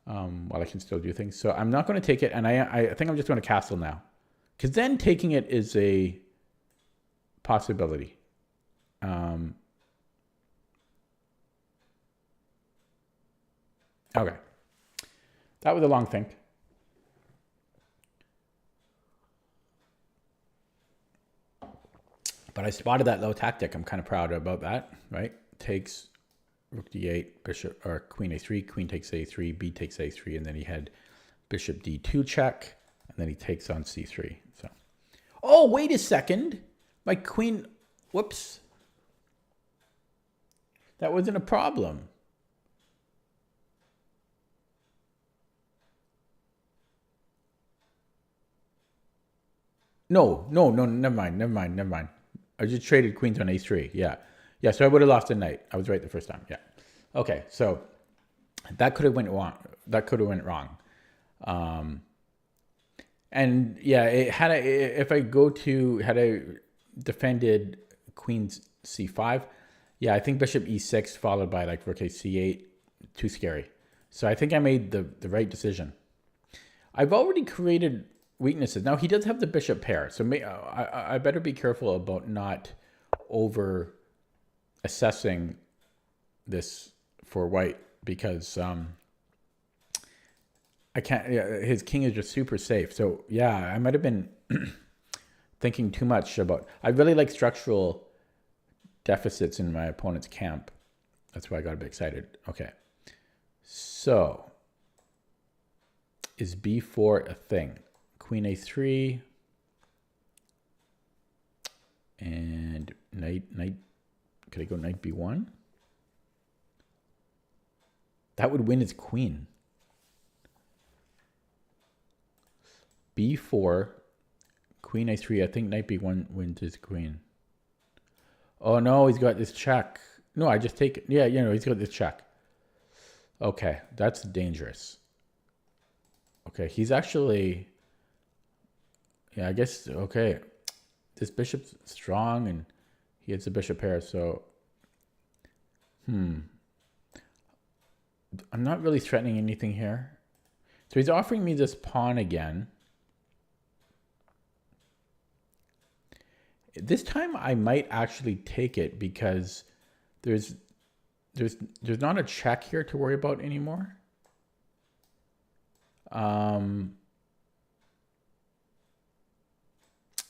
while I can still do things. So I'm not going to take it, and I think I'm just going to castle now, because then taking it is a possibility. Okay. That was a long think. But I spotted that low tactic. I'm kind of proud about that, right? Takes rook d8, bishop, or queen a3, queen takes a3, b takes a3, and then he had bishop d2 check, and then he takes on c3. So, oh, wait a second. My queen, whoops. That wasn't a problem. No, never mind. I just traded queens on a3. Yeah, so I would have lost a knight. I was right the first time. Yeah. Okay, so that could have went wrong. And yeah, if I defended queen c5, yeah, I think bishop e6 followed by like rook c8, too scary. So I think I made the right decision. I've already created weaknesses. Now he does have the bishop pair, so I better be careful about not over assessing this for white because I can't. Yeah, his king is just super safe. So yeah, I might have been thinking too much about. I really like structural deficits in my opponent's camp. That's why I got a bit excited. Okay, so is b4 a thing? Queen a3 and knight. Could I go knight b1? That would win his queen. b4, queen a3. I think knight b1 wins his queen. Oh no, he's got this check. No, I just take it. Yeah, he's got this check. Okay, that's dangerous. Okay, he's actually... Yeah, I guess, okay. This bishop's strong and he hits the bishop pair, so... I'm not really threatening anything here. So he's offering me this pawn again. This time I might actually take it because there's not a check here to worry about anymore.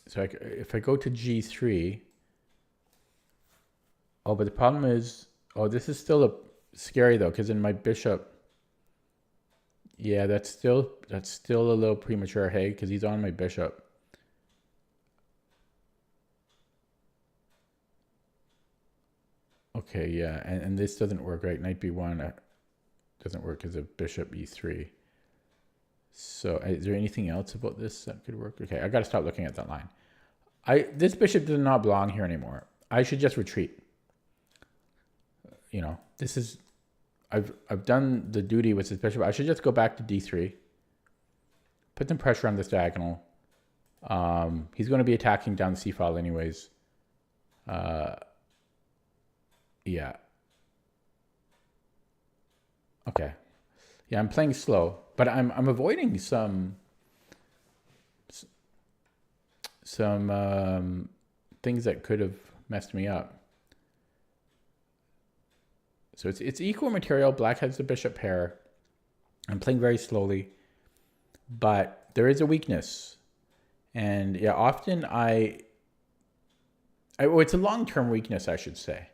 So if I go to g3, oh, but the problem is, oh, this is still scary though, because in my bishop, yeah, that's still a little premature, hey, because he's on my bishop. Okay, yeah, and this doesn't work, right? Knight b1 doesn't work because of bishop e3. So is there anything else about this that could work? Okay, I got to stop looking at that line. This bishop does not belong here anymore. I should just retreat. This is... I've done the duty with this bishop. I should just go back to d3. Put some pressure on this diagonal. He's going to be attacking down the c file anyways. Yeah. Okay. Yeah, I'm playing slow, but I'm avoiding some things that could have messed me up. So it's equal material. Black has the bishop pair. I'm playing very slowly, but there is a weakness, and yeah, often it's a long-term weakness, I should say.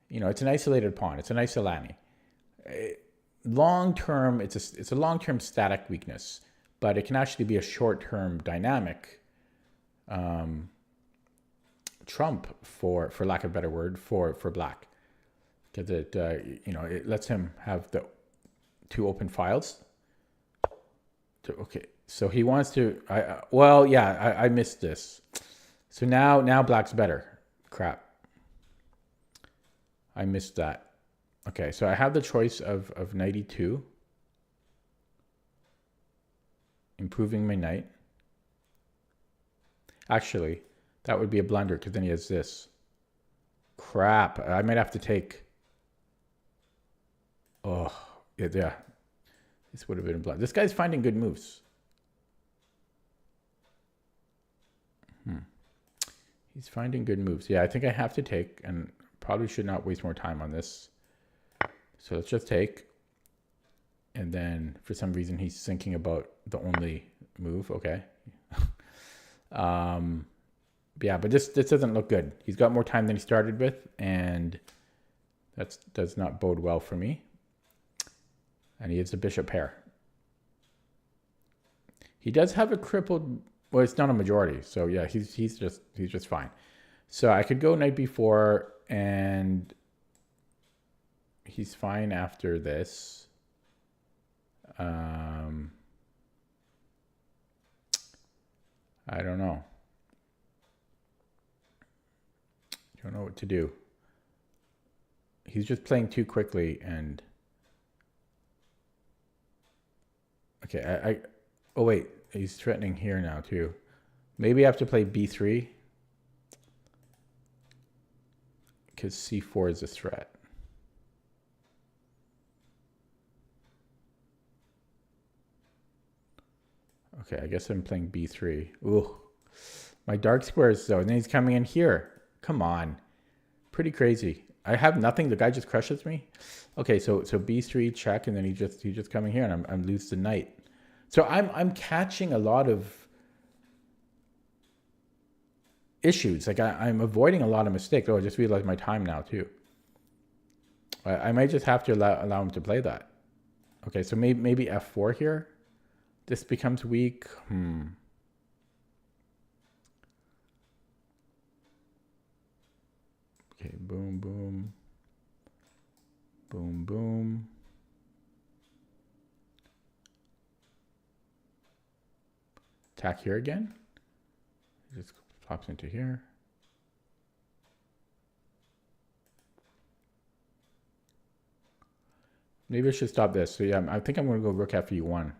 It's an isolated pawn. It's an isolani. Long-term, it's a long-term static weakness, but it can actually be a short-term dynamic trump, for lack of a better word, for black, because it lets him have the two open files. Okay, so he wants to. I missed this. So now black's better. Crap. I missed that. Okay, so I have the choice of knight e2, improving my knight. Actually, that would be a blunder because then he has this. Crap, I might have to take... Oh, yeah. This would have been a blunder. This guy's finding good moves. He's finding good moves. Yeah, I think I have to take, and probably should not waste more time on this. So let's just take. And then for some reason he's thinking about the only move. Okay. Yeah, but this doesn't look good. He's got more time than he started with, and that does not bode well for me. And he has a bishop pair. He does have a crippled... Well, it's not a majority, so yeah, he's just fine. So I could go knight b4, and he's fine after this. I don't know. I don't know what to do. He's just playing too quickly, and okay, oh wait, he's threatening here now too. Maybe I have to play b3 because c4 is a threat. Okay, I guess I'm playing b3. Ooh, my dark squares though, and then he's coming in here. Come on, pretty crazy. I have nothing. The guy just crushes me. Okay, so b3 check, and then he's just coming here, and I'm lose the knight. So I'm catching a lot of issues. Like I'm avoiding a lot of mistakes. Oh, I just realized my time now too. I might just have to allow him to play that. Okay, so maybe f4 here. This becomes weak. Okay, boom, boom. Boom, boom. Attack here again. Just pops into here. Maybe I should stop this. So yeah, I think I'm going to go rook after e1.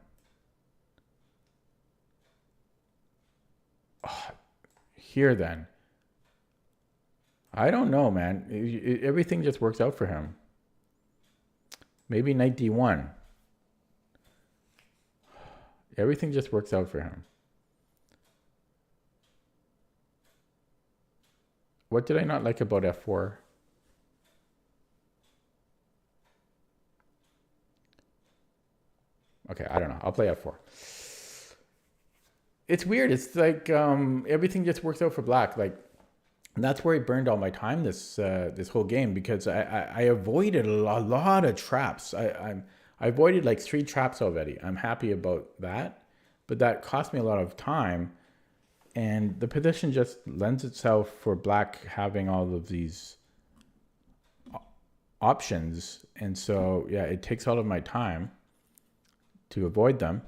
Oh, here then. I don't know, man. Everything just works out for him. Maybe knight d1. Everything just works out for him. What did I not like about f4? Okay, I don't know. I'll play f4. It's weird. It's like everything just works out for black. Like, and that's where I burned all my time this whole game, because I avoided a lot of traps. I avoided like 3 traps already. I'm happy about that, but that cost me a lot of time, and the position just lends itself for black having all of these options, and so yeah, it takes all of my time to avoid them,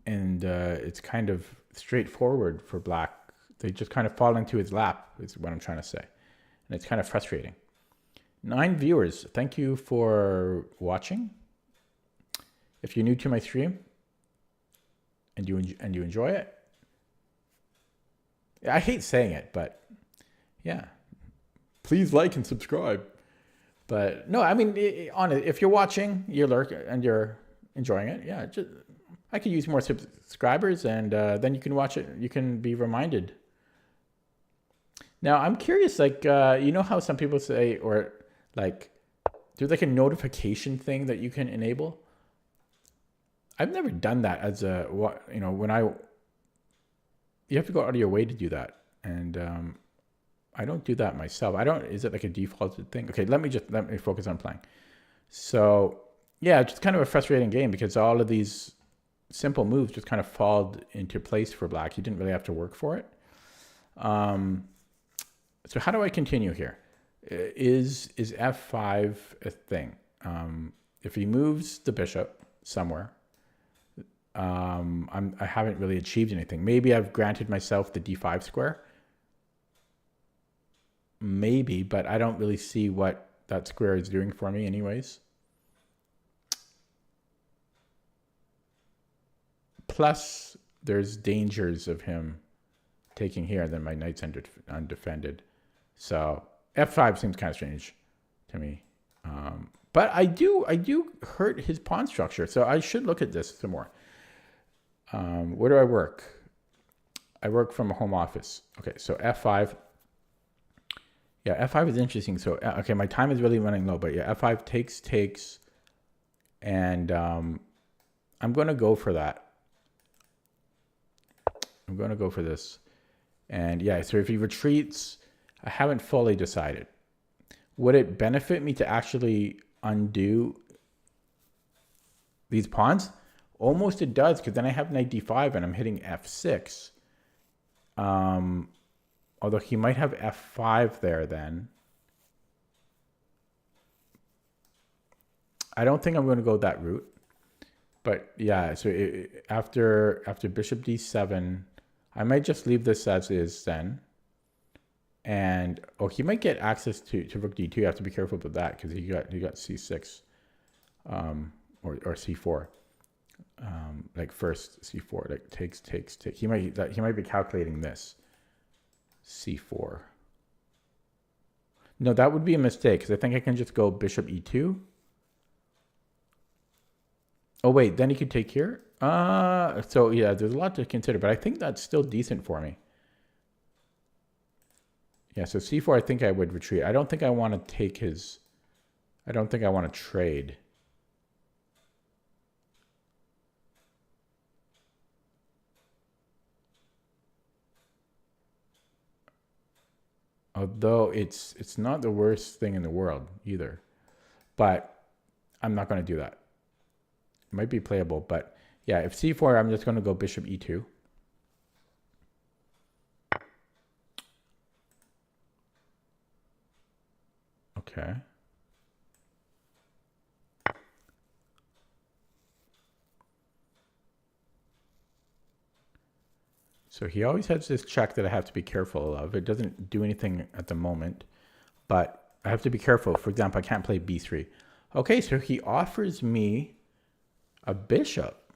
and it's kind of straightforward for black. They just kind of fall into his lap, is what I'm trying to say, and it's kind of frustrating. 9 viewers, thank you for watching. If you're new to my stream and you enjoy it, I hate saying it, but yeah, please like and subscribe. But no, I mean, if you're watching, you're lurking and you're enjoying it, yeah, I could use more subscribers, and then you can watch it. You can be reminded. Now, I'm curious, like, you know how some people say, or like, there's like a notification thing that you can enable. I've never done that as a, you know, you have to go out of your way to do that. And I don't do that myself. Is it like a defaulted thing? Okay, let me focus on playing. So yeah, it's just kind of a frustrating game, because all of these simple moves just kind of fall into place for black. You didn't really have to work for it. So how do I continue here? Is f5 a thing? If he moves the bishop somewhere, I haven't really achieved anything. Maybe I've granted myself the d5 square. Maybe, but I don't really see what that square is doing for me anyways. Plus, there's dangers of him taking here, and then my knight's undefended. So f5 seems kind of strange to me. But I do hurt his pawn structure, so I should look at this some more. Where do I work? I work from a home office. Okay, so f5. Yeah, f5 is interesting. So, okay, my time is really running low, but yeah, f5 takes, and I'm going to go for that. I'm going to go for this. And yeah, so if he retreats, I haven't fully decided. Would it benefit me to actually undo these pawns? Almost it does, because then I have knight d5 and I'm hitting f6. Although he might have f5 there then. I don't think I'm going to go that route. But yeah, so after bishop d7, I might just leave this as is then. And oh, he might get access to rook d2. You have to be careful about that, because he got c6 or c4. Like first c4, like takes. He might be calculating this. c4. No, that would be a mistake, because I think I can just go bishop e2. Oh wait, then he could take here. So yeah, there's a lot to consider, but I think that's still decent for me. Yeah, so c4, I think I would retreat. I don't think I want to take his... I don't think I want to trade. Although it's not the worst thing in the world either. But I'm not going to do that. It might be playable, but yeah, if c4, I'm just going to go bishop e2. Okay. So he always has this check that I have to be careful of. It doesn't do anything at the moment, but I have to be careful. For example, I can't play b3. Okay, so he offers me a bishop.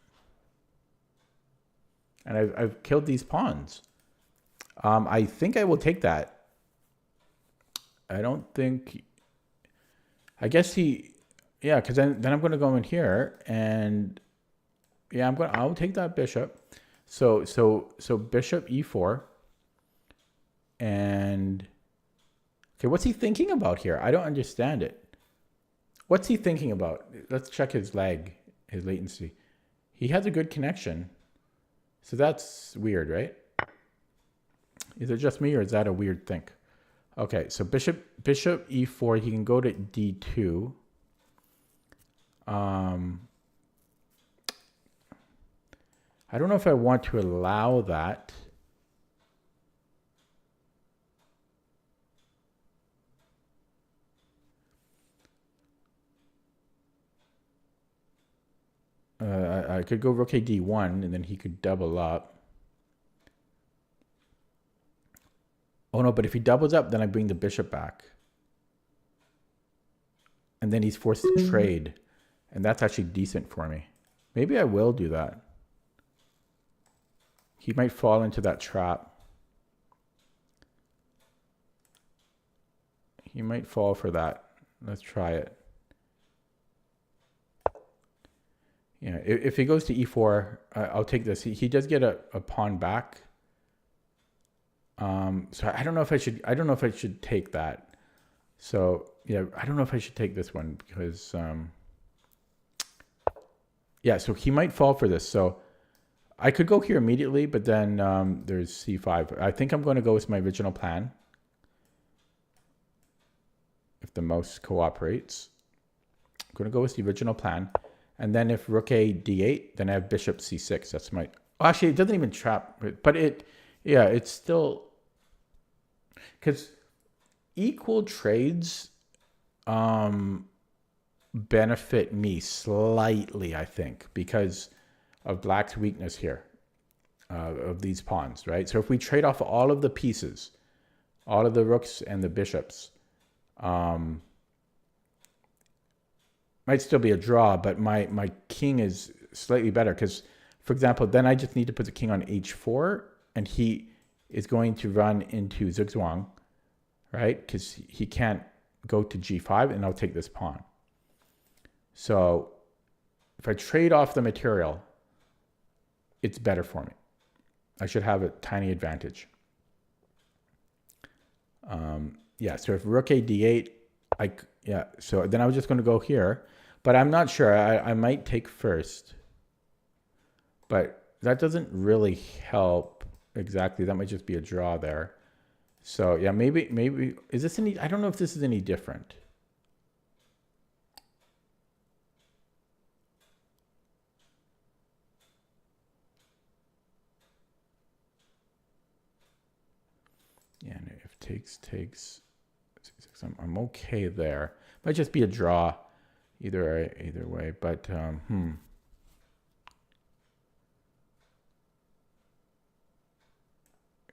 And I've killed these pawns. I think I will take that. I don't think... I guess he... Yeah, because then I'm going to go in here and... Yeah, I'll take that bishop. So bishop e4. And... Okay, what's he thinking about here? I don't understand it. What's he thinking about? Let's check his lag, his latency. He has a good connection. So that's weird, right? Is it just me or is that a weird thing? Okay, so bishop e4, he can go to d2. I don't know if I want to allow that. I could go rook a d1 and then he could double up. Oh no, but if he doubles up, then I bring the bishop back. And then he's forced to trade. And that's actually decent for me. Maybe I will do that. He might fall into that trap. He might fall for that. Let's try it. Yeah, if he goes to e4, I'll take this. He does get a pawn back. So I don't know if I should take that. So yeah, I don't know if I should take this one because yeah, so he might fall for this. So I could go here immediately, but then there's c5. I think I'm going to go with my original plan. If the mouse cooperates, I'm going to go with the original plan. And then if rook a d8, then I have bishop c6. That's my... Oh, actually, it doesn't even trap, but yeah, it's still... Because equal trades benefit me slightly, I think, because of black's weakness here of these pawns, right? So if we trade off all of the pieces, all of the rooks and the bishops, might still be a draw, but my king is slightly better because, for example, then I just need to put the king on h4 and he is going to run into zugzwang, right? Because he can't go to g5 and I'll take this pawn. So if I trade off the material, it's better for me. I should have a tiny advantage. Yeah, so if rook a d8, yeah, so then I was just going to go here, but I'm not sure. I might take first, but that doesn't really help exactly. That might just be a draw there. So yeah, maybe is this any? I don't know if this is any different. Yeah, and if takes. I'm okay there. Might just be a draw either way, but yeah,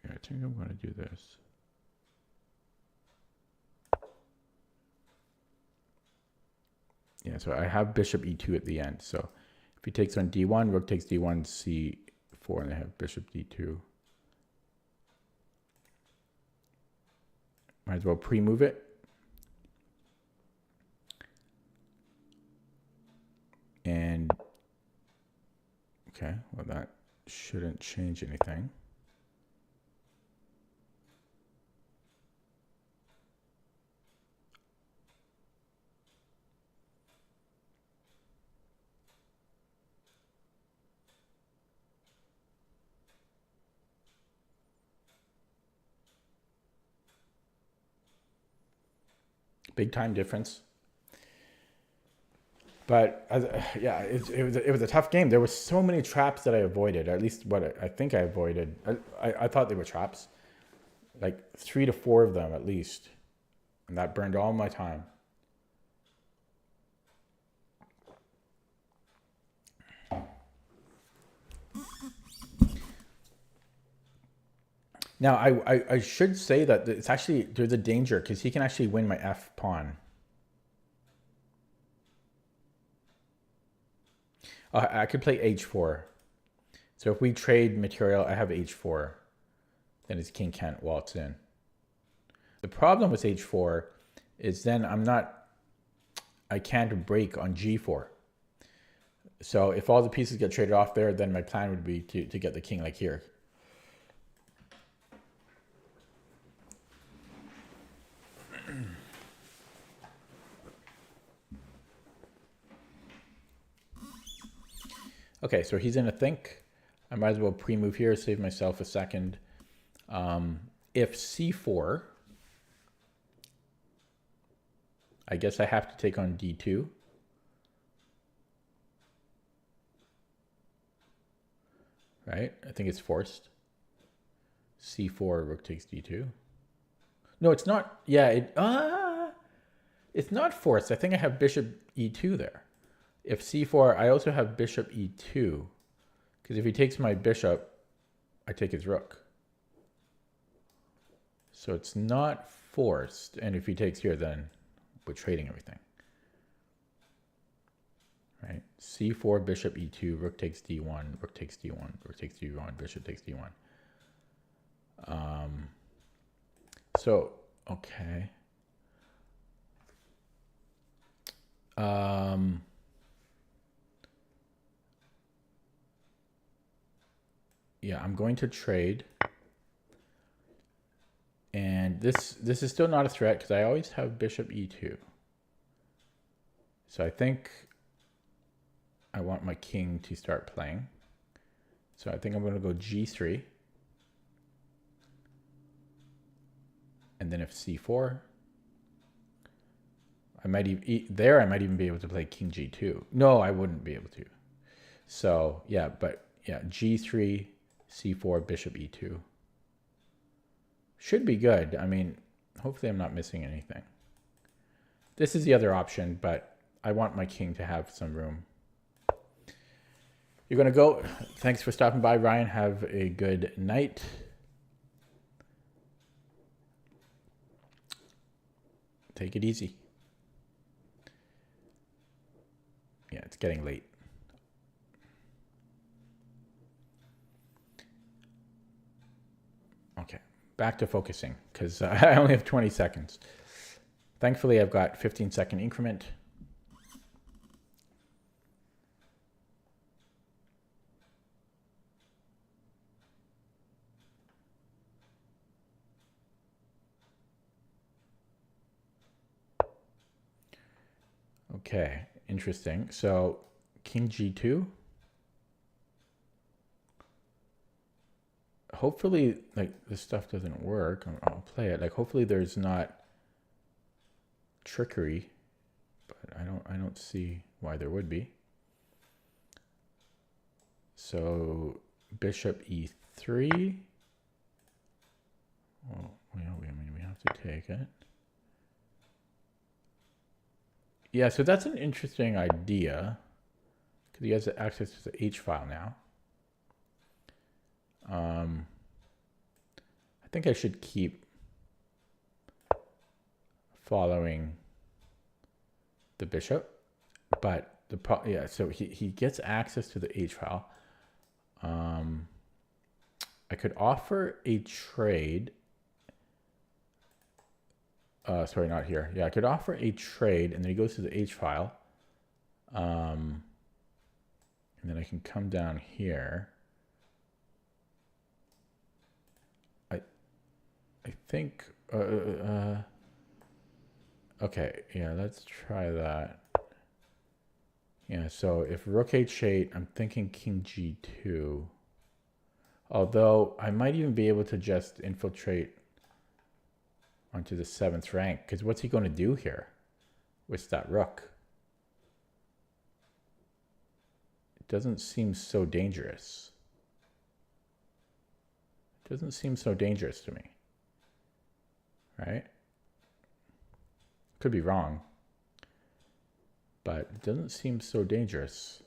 I think I'm going to do this. Yeah, so I have bishop e2 at the end. So if he takes on d1, rook takes d1, c4, and I have bishop d2. Might as well pre-move it. And, okay, well that shouldn't change anything. Big time difference. But yeah, it was a tough game. There were so many traps that I avoided. At least what I think I avoided. I thought they were traps. Like 3 to 4 of them at least. And that burned all my time. Now, I should say that it's actually, there's a danger because he can actually win my F pawn. I could play H4. So if we trade material, I have H4. Then his king can't waltz in. The problem with H4 is then I can't break on G4. So if all the pieces get traded off there, then my plan would be to get the king like here. Okay, so he's in a think. I might as well pre-move here, save myself a second. If C4, I guess I have to take on D2. Right? I think it's forced. C4, rook takes D2. No, it's not. Yeah, it's not forced. I think I have bishop E2 there. If C4, I also have bishop E2. Because if he takes my bishop, I take his rook. So it's not forced. And if he takes here, then we're trading everything. Right? C4, bishop E2, rook takes D1, rook takes D1, rook takes D1, bishop takes D1. So, okay. Yeah, I'm going to trade. And this is still not a threat because I always have bishop E2. So I think I want my king to start playing. So I think I'm going to go G3. And then if C4, I might even be able to play king G2. No, I wouldn't be able to. So yeah, but yeah, G3, C4, bishop E2. Should be good. I mean, hopefully I'm not missing anything. This is the other option, but I want my king to have some room. You're going to go. Thanks for stopping by, Ryan. Have a good night. Take it easy. Yeah, it's getting late. Okay, back to focusing because I only have 20 seconds. Thankfully, I've got 15-second increment. Okay, interesting. So king G2. Hopefully, like, this stuff doesn't work. I'll play it. Like, hopefully there's not trickery, but I don't see why there would be. So bishop E3. Well, I mean, we have to take it. Yeah, so that's an interesting idea because he has access to the H file now. I think I should keep following the bishop, but yeah, so he gets access to the H file. I could offer a trade. Sorry, not here. Yeah, I could offer a trade, and then he goes to the H file. And then I can come down here. I think, okay, yeah, let's try that. Yeah, so if rook H8, I'm thinking king G2. Although I might even be able to just infiltrate onto the 7th rank. Because what's he going to do here with that rook? It doesn't seem so dangerous. It doesn't seem so dangerous to me. Right? Could be wrong. But it doesn't seem so dangerous.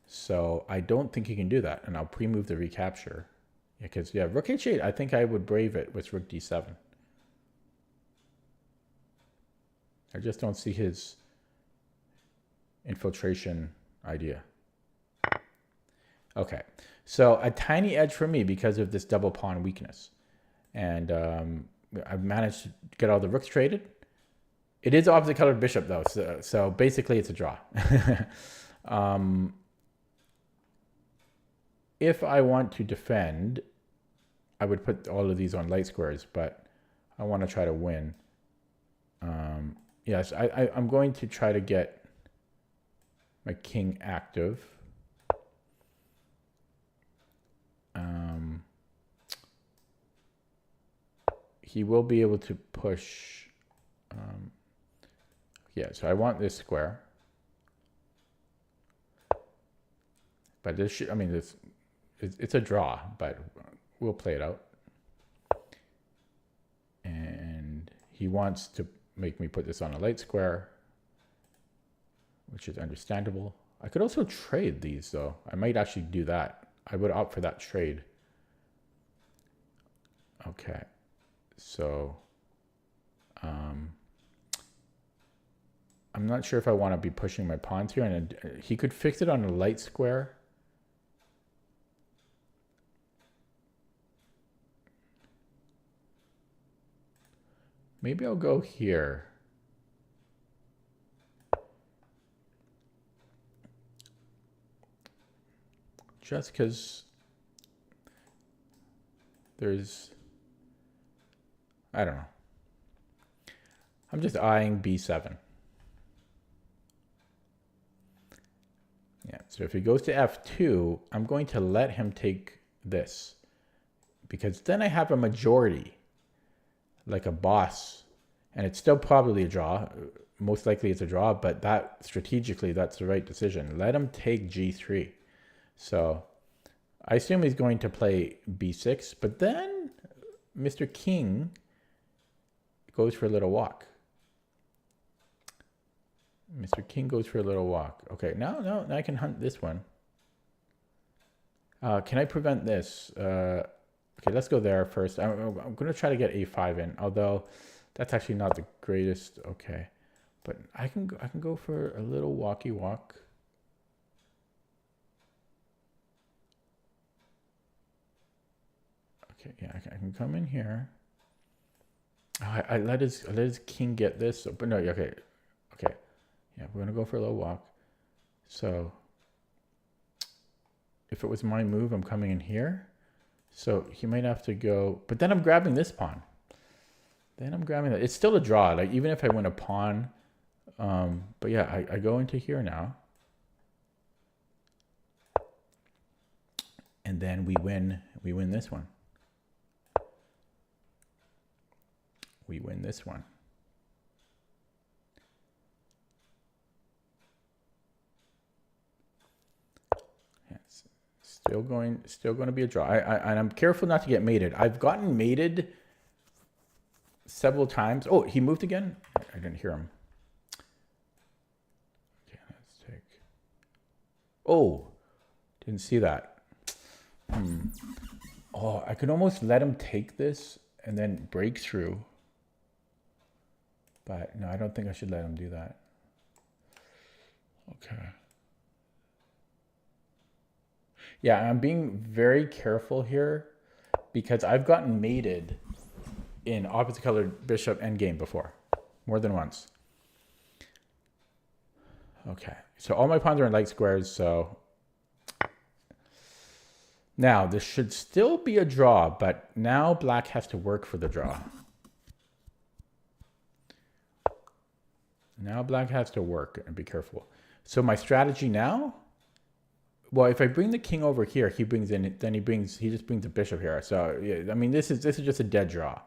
So I don't think he can do that. And I'll pre-move the recapture. Because, yeah, rook h8, I think I would brave it with rook d7. I just don't see his infiltration idea. Okay, so a tiny edge for me because of this double pawn weakness. And I've managed to get all the rooks traded. It is opposite colored bishop, though, so basically it's a draw. If I want to defend, I would put all of these on light squares, but I want to try to win. Yes, I'm going to try to get my king active. He will be able to push. Yeah, so I want this square. But this should, I mean, it's a draw, but we'll play it out. And he wants to make me put this on a light square, which is understandable. I could also trade these, though. I might actually do that. I would opt for that trade. Okay, so I'm not sure if I want to be pushing my pawns here, and he could fix it on a light square. Maybe I'll go here. Just because there's, I don't know. I'm just eyeing b7. Yeah, so if he goes to f2, I'm going to let him take this, because then I have a majority, like a boss, and it's still probably a draw. Most likely it's a draw, but that strategically, that's the right decision. Let him take g3. So I assume he's going to play b6, but then Mr. King goes for a little walk. Mr. King goes for a little walk. Okay, now I can hunt this one. Can I prevent this? Okay, let's go there first. I'm going to try to get a5 in, although that's actually not the greatest. Okay, but I can go for a little walky walk. Okay, yeah, I can come in here. Oh, I let his king get this, but no, okay. Yeah, we're gonna go for a little walk. So if it was my move, I'm coming in here. So he might have to go, but then I'm grabbing this pawn. Then I'm grabbing that. It's still a draw, like even if I win a pawn. But yeah, I go into here now. And then we win this one. We win this one. Still going to be a draw. And I'm careful not to get mated. I've gotten mated several times. Oh, he moved again? I didn't hear him. Okay, let's take. Oh, didn't see that. Oh, I could almost let him take this and then break through. But no, I don't think I should let him do that. Okay. Yeah, I'm being very careful here because I've gotten mated in opposite colored bishop endgame before, more than once. Okay, so all my pawns are in light squares, so now this should still be a draw, but now black has to work for the draw. Now black has to work and be careful. So my strategy now, Well, if I bring the king over here, he brings in. Then he just brings the bishop here. So yeah, I mean, this is just a dead draw.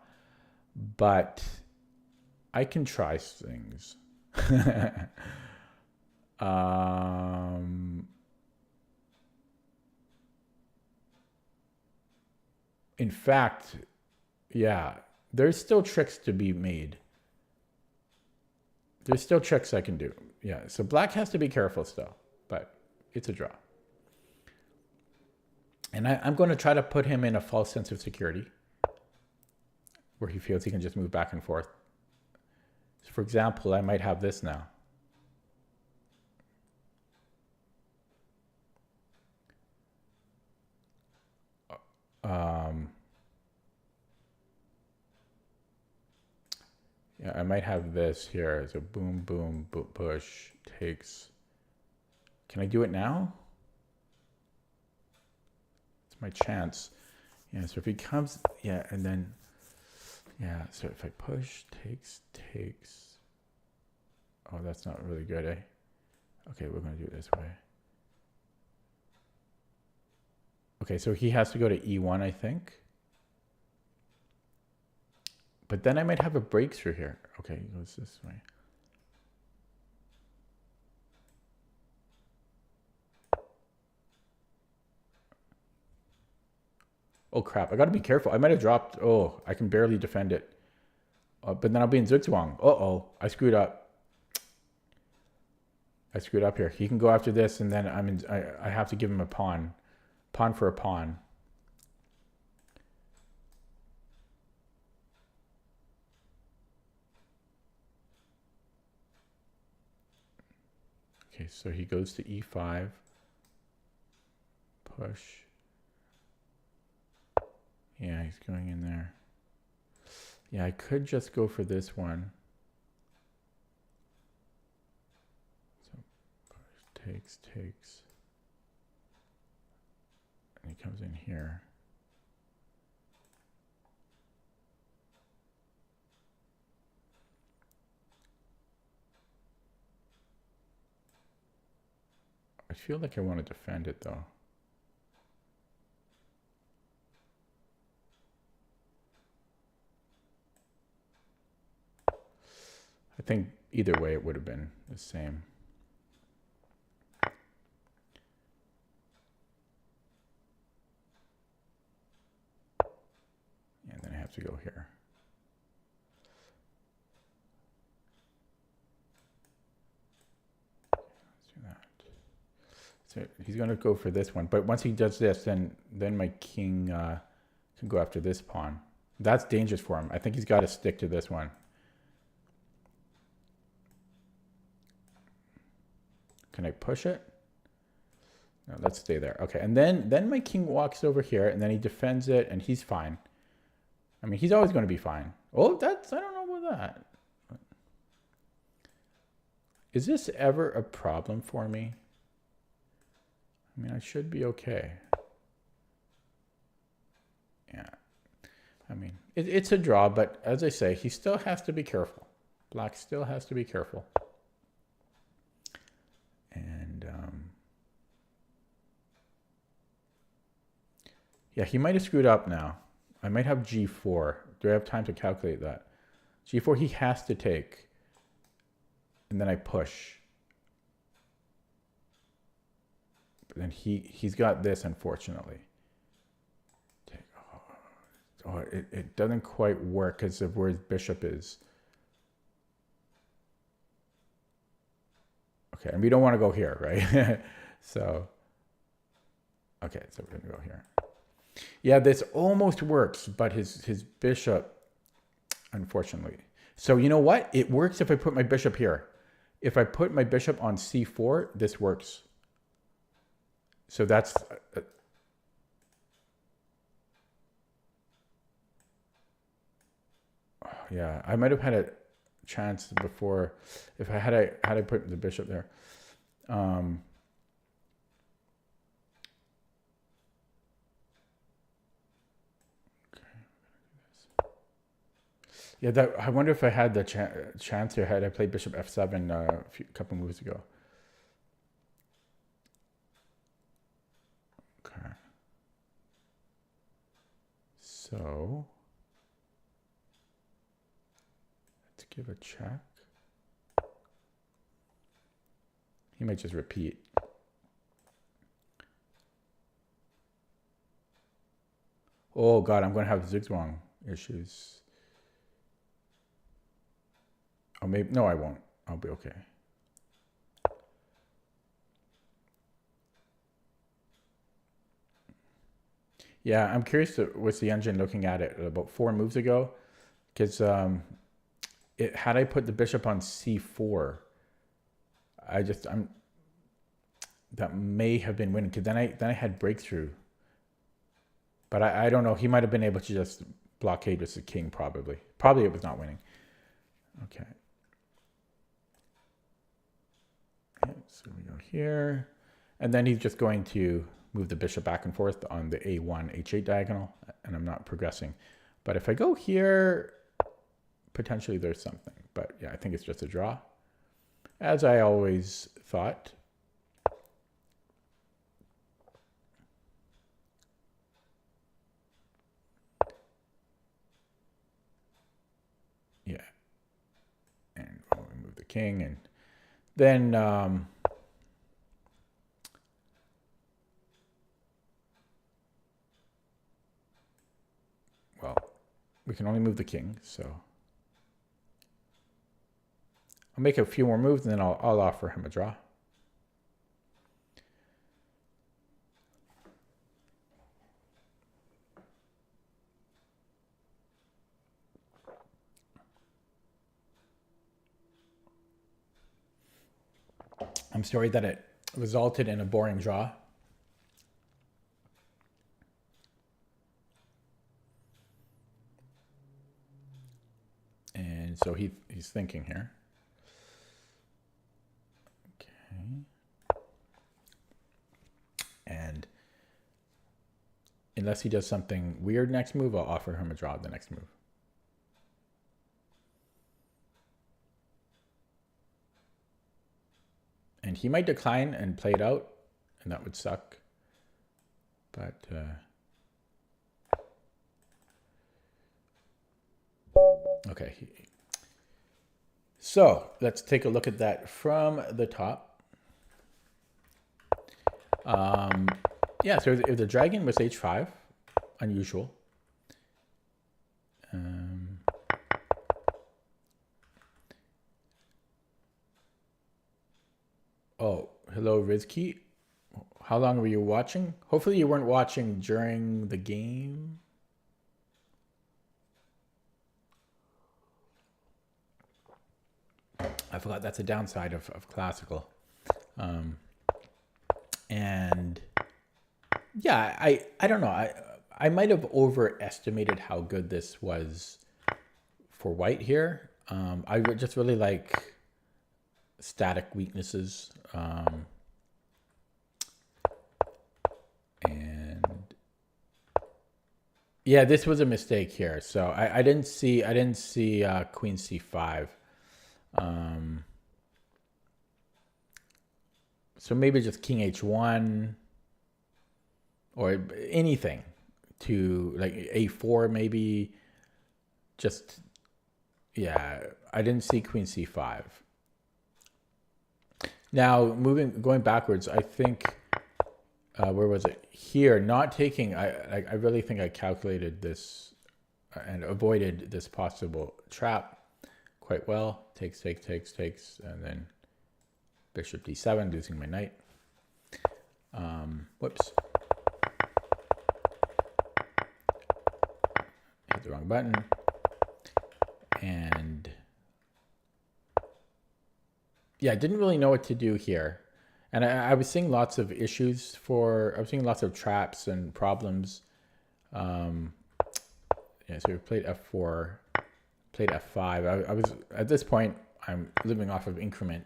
But I can try things. In fact, yeah, there's still tricks to be made. There's still tricks I can do. Yeah, so black has to be careful still, but it's a draw. And I'm going to try to put him in a false sense of security where he feels he can just move back and forth. So for example, I might have this now. Yeah, I might have this here. So boom, boom, push, takes. Can I do it now? It's my chance. Yeah, so if he comes, yeah, and then, yeah, so if I push, takes. Oh, that's not really good, eh? Okay, we're going to do it this way. Okay, so he has to go to E1, I think. But then I might have a breakthrough here. Okay, he goes this way. Oh crap, I gotta be careful. I might have dropped, oh, I can barely defend it. But then I'll be in Zugzwang. Uh-oh, I screwed up. I screwed up here. He can go after this and then I have to give him a pawn. Pawn for a pawn. Okay, so he goes to E5. Push. Yeah, he's going in there. Yeah, I could just go for this one. So push, takes. And he comes in here. I feel like I want to defend it though. I think either way it would have been the same. And then I have to go here. Let's do that. So he's going to go for this one. But once he does this, then my king can go after this pawn. That's dangerous for him. I think he's got to stick to this one. Can I push it? No, let's stay there. Okay, and then my king walks over here, and then he defends it, and he's fine. I mean, he's always going to be fine. Oh, I don't know about that. Is this ever a problem for me? I mean, I should be okay. Yeah. I mean, it's a draw, but as I say, he still has to be careful. Black still has to be careful. And yeah, he might have screwed up now. I might have G4. Do I have time to calculate that? G4 he has to take. And then I push. But then he's got this, unfortunately. Oh, it doesn't quite work because of where his bishop is. Okay, and we don't want to go here, right? So, okay, so we're going to go here. Yeah, this almost works, but his bishop, unfortunately. So you know what? It works if I put my bishop here. If I put my bishop on C4, this works. So that's... yeah, I might have had a chance before if I had put the bishop there. Yeah, I wonder if I had the chance here had I played bishop f7 a couple moves ago. So let's give a check. He might just repeat. Oh God, I'm going to have zigzag issues. Oh, maybe, no, I won't. I'll be okay. Yeah, I'm curious to, what's the engine looking at it about 4 moves ago? Because had I put the bishop on c4, that may have been winning, because then I had breakthrough. But I don't know. He might have been able to just blockade with the king, probably. Probably it was not winning. Okay. So we go here. And then he's just going to move the bishop back and forth on the a1, h8 diagonal, and I'm not progressing. But if I go here, potentially there's something. But yeah, I think it's just a draw, as I always thought. Yeah. And we move the king, and then well, we can only move the king, so I'll make a few more moves, and then I'll offer him a draw. I'm sorry that it resulted in a boring draw. And so he's thinking here. Okay. And unless he does something weird next move, I'll offer him a draw the next move. And he might decline and play it out, and that would suck. But okay. So let's take a look at that from the top. Yeah, so if the dragon was h5, unusual. Oh, hello, Rizky. How long were you watching? Hopefully you weren't watching during the game. I forgot that's a downside of classical. And yeah, I don't know. I might have overestimated how good this was for white here. I would just really like static weaknesses. And yeah, this was a mistake here. So I didn't see queen c5. So maybe just king h1 or anything to like a4 maybe. Just, yeah, I didn't see queen c5. Now going backwards, I think, where was it? Here, not taking, I really think I calculated this and avoided this possible trap quite well. Takes, and then bishop d7, losing my knight. Whoops. Hit the wrong button. And yeah, I didn't really know what to do here. And I was seeing lots of issues I was seeing lots of traps and problems. Yeah, so we played f4, played f5. I was, at this point, I'm living off of increment.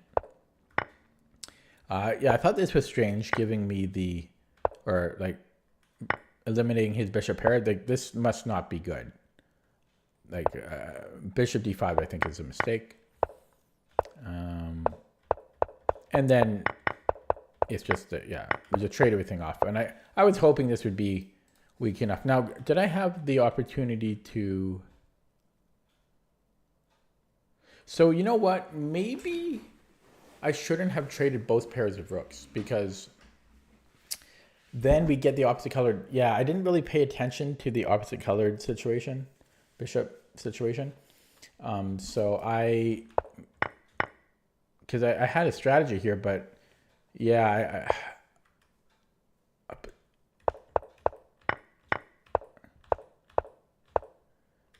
Yeah, I thought this was strange, giving me eliminating his bishop pair. Like, this must not be good. Like, bishop d5, I think, is a mistake. And then it's just, yeah, we just trade everything off. And I was hoping this would be weak enough. Now, did I have the opportunity to... So you know what? Maybe I shouldn't have traded both pairs of rooks, because then we get the opposite colored. Yeah, I didn't really pay attention to the opposite colored situation, bishop situation. So because I had a strategy here, but yeah,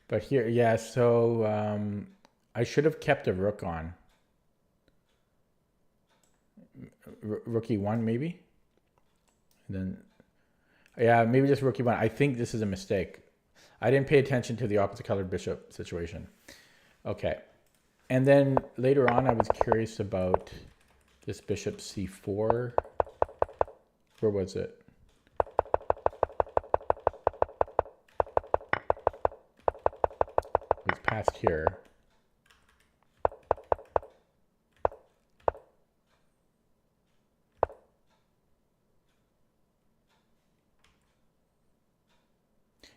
but here, yeah, so I should have kept a rook on. Rook e1 maybe? And then, yeah, maybe just rook e1. I think this is a mistake. I didn't pay attention to the opposite colored bishop situation. Okay. And then later on, I was curious about this bishop c4. Where was it? It was past here.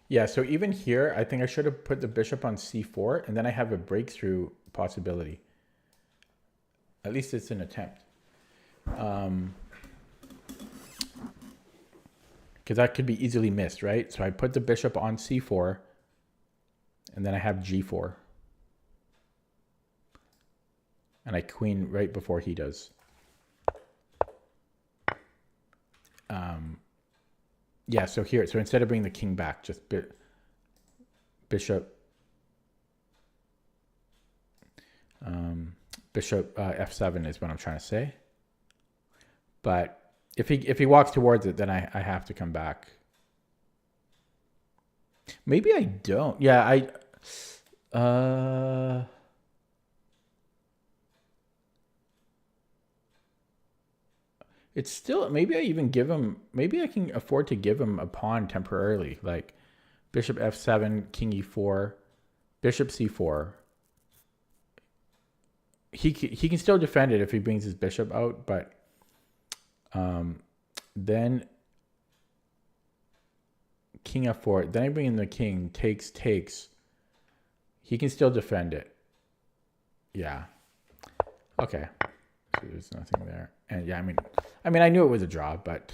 Yeah, so even here, I think I should have put the bishop on c4, and then I have a breakthrough possibility. At least it's an attempt. Because that could be easily missed, right? So I put the bishop on c4, and then I have g4. And I queen right before he does. Yeah, so here, so instead of bringing the king back, just bishop f7 is what I'm trying to say. But if he walks towards it, then I have to come back. Maybe I don't. Yeah, it's still, maybe I even give him, maybe I can afford to give him a pawn temporarily, like bishop f7, king e4, bishop c4. He can still defend it if he brings his bishop out, but then king f4, then I bring in the king, takes. He can still defend it. Yeah. Okay. So there's nothing there. And yeah, I mean, I knew it was a draw, but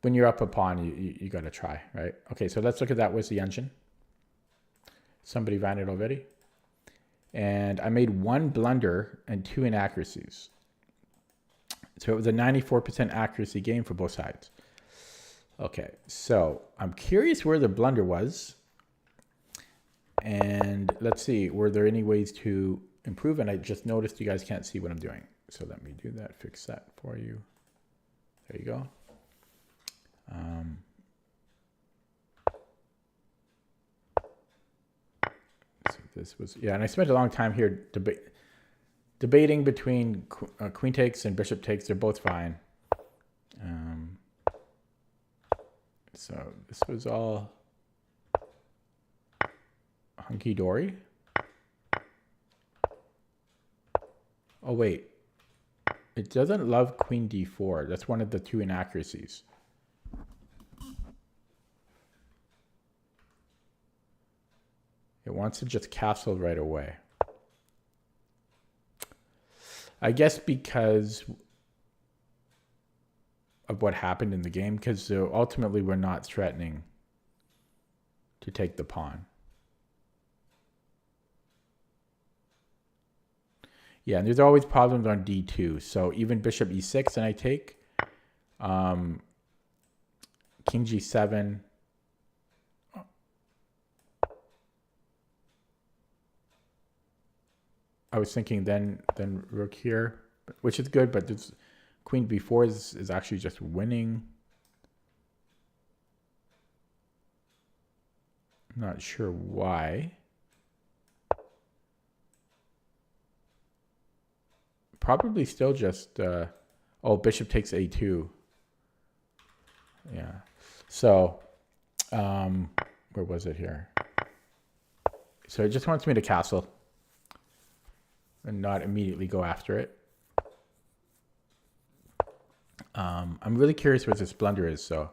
when you're up a pawn, you got to try, right? Okay, so let's look at that with the engine. Somebody ran it already. And I made one blunder and 2 inaccuracies. So it was a 94% accuracy game for both sides. Okay, so I'm curious where the blunder was. And let's see, were there any ways to improve? And I just noticed you guys can't see what I'm doing. So let me do that, fix that for you. There you go. So this was, yeah, and I spent a long time here debating between queen takes and bishop takes. They're both fine. So this was all hunky-dory. Oh, wait. It doesn't love queen d4. That's one of the 2 inaccuracies. It wants to just castle right away. I guess because of what happened in the game, because ultimately we're not threatening to take the pawn. Yeah, and there's always problems on d2. So even bishop e6 and I take. King g7. I was thinking then rook here, which is good, but this queen b4 is actually just winning. I'm not sure why. Probably still just, oh, bishop takes a2. Yeah. So, where was it here? So it just wants me to castle and not immediately go after it. I'm really curious what this blunder is, so.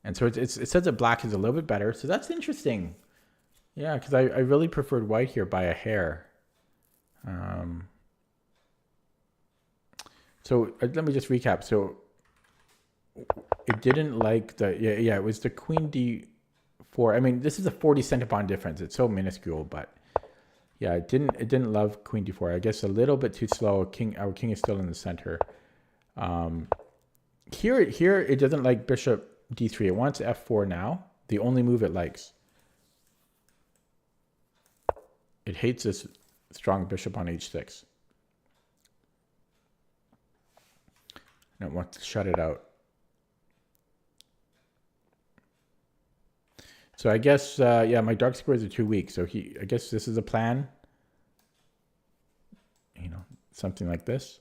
And so it says that black is a little bit better. So that's interesting. Yeah, because I really preferred white here by a hair. So let me just recap. So it didn't like the, it was the queen d4. I mean, this is a 40 centipon difference. It's so minuscule, but yeah, it didn't love queen d4. I guess a little bit too slow. Our king is still in the center. Here it doesn't like bishop d3. It wants f4 now. The only move it likes. It hates this strong bishop on h6. And it wants to shut it out. So I guess, yeah, my dark squares are too weak. So I guess this is a plan. You know, something like this.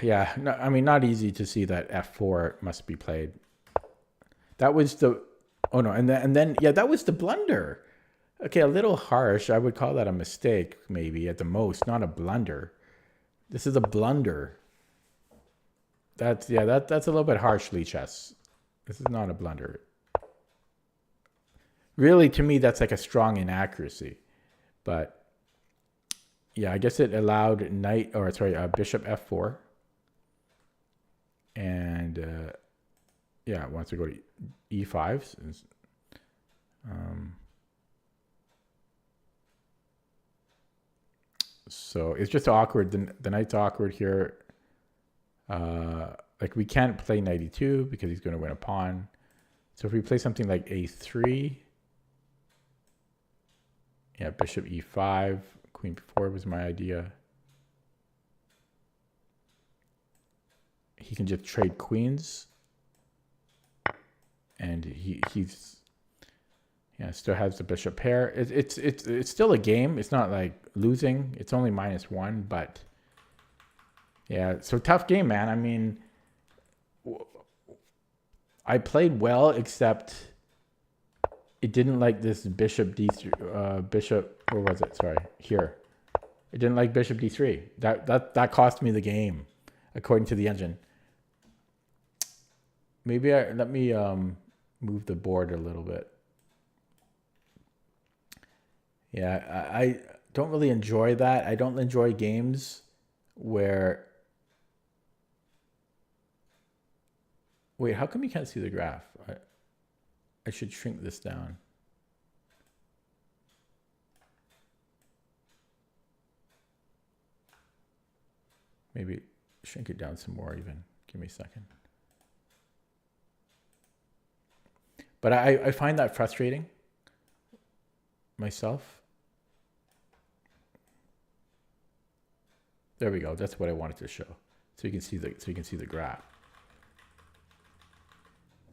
Yeah, no, I mean, not easy to see that f4 must be played. That was the, oh no, and then yeah, that was the blunder. Okay, a little harsh. I would call that a mistake, maybe at the most, not a blunder. This is a blunder. That's a little bit harsh, Lichess. This is not a blunder. Really, to me, that's like a strong inaccuracy. But yeah, I guess it allowed bishop f4. And yeah, it wants to go to e5. So it's just awkward. The knight's awkward here. Like we can't play knight e2 because he's going to win a pawn. So if we play something like a3, yeah, bishop e5, queen b4 was my idea. He can just trade queens, and he's still has the bishop pair. It's still a game. It's not like losing. It's only -1, but yeah. So tough game, man. I mean, I played well, except it didn't like this bishop d3. Bishop, where was it? Sorry, here. It didn't like bishop d3. That cost me the game, according to the engine. Maybe let me move the board a little bit. Yeah, I don't really enjoy that. I don't enjoy games where... Wait, how come you can't see the graph? I should shrink this down. Maybe shrink it down some more even. Give me a second. But I find that frustrating myself. There we go. That's what I wanted to show. So you can see the graph.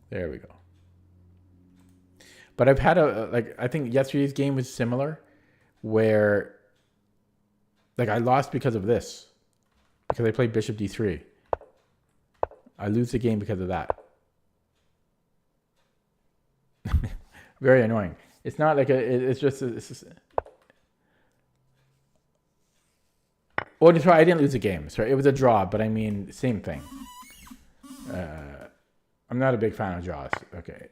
There we go. But I've had I think yesterday's game was similar, where like I lost because of this, because I played bishop d3. I lose the game because of that. Very annoying. It's not like it's just. Oh, sorry, I didn't lose the game. Sorry, it was a draw, but I mean, same thing. I'm not a big fan of draws. Okay,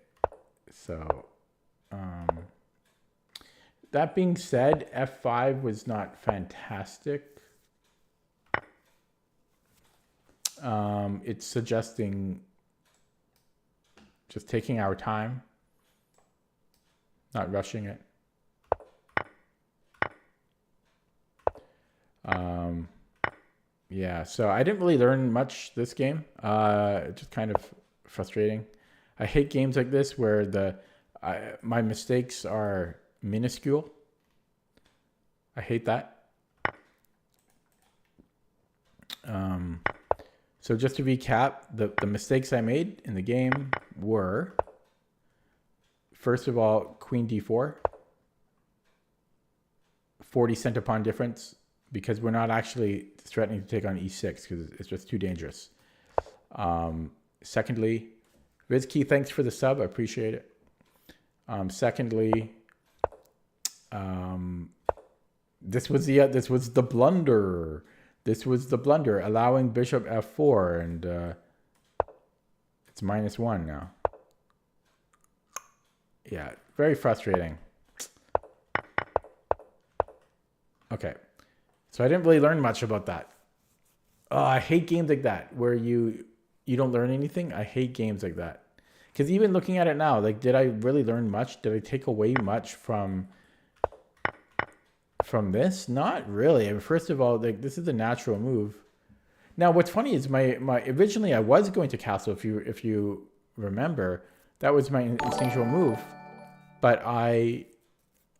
so that being said, f5 was not fantastic. It's suggesting just taking our time, not rushing it. Yeah, so I didn't really learn much this game. Just kind of frustrating. I hate games like this where my mistakes are minuscule. I hate that. So just to recap, the mistakes I made in the game were, first of all, queen d4, 40 centipon difference, because we're not actually threatening to take on e6 because it's just too dangerous. Secondly, Rizky, thanks for the sub. I appreciate it. Secondly, this was the blunder. This was the blunder, allowing bishop f4, and it's -1 now. Yeah, very frustrating. Okay, so I didn't really learn much about that. Oh, I hate games like that where you don't learn anything. I hate games like that. Because even looking at it now, like, did I really learn much? Did I take away much from this? Not really. I mean, first of all, like, this is a natural move. Now, what's funny is my originally I was going to castle. If you remember, that was my instinctual move, but I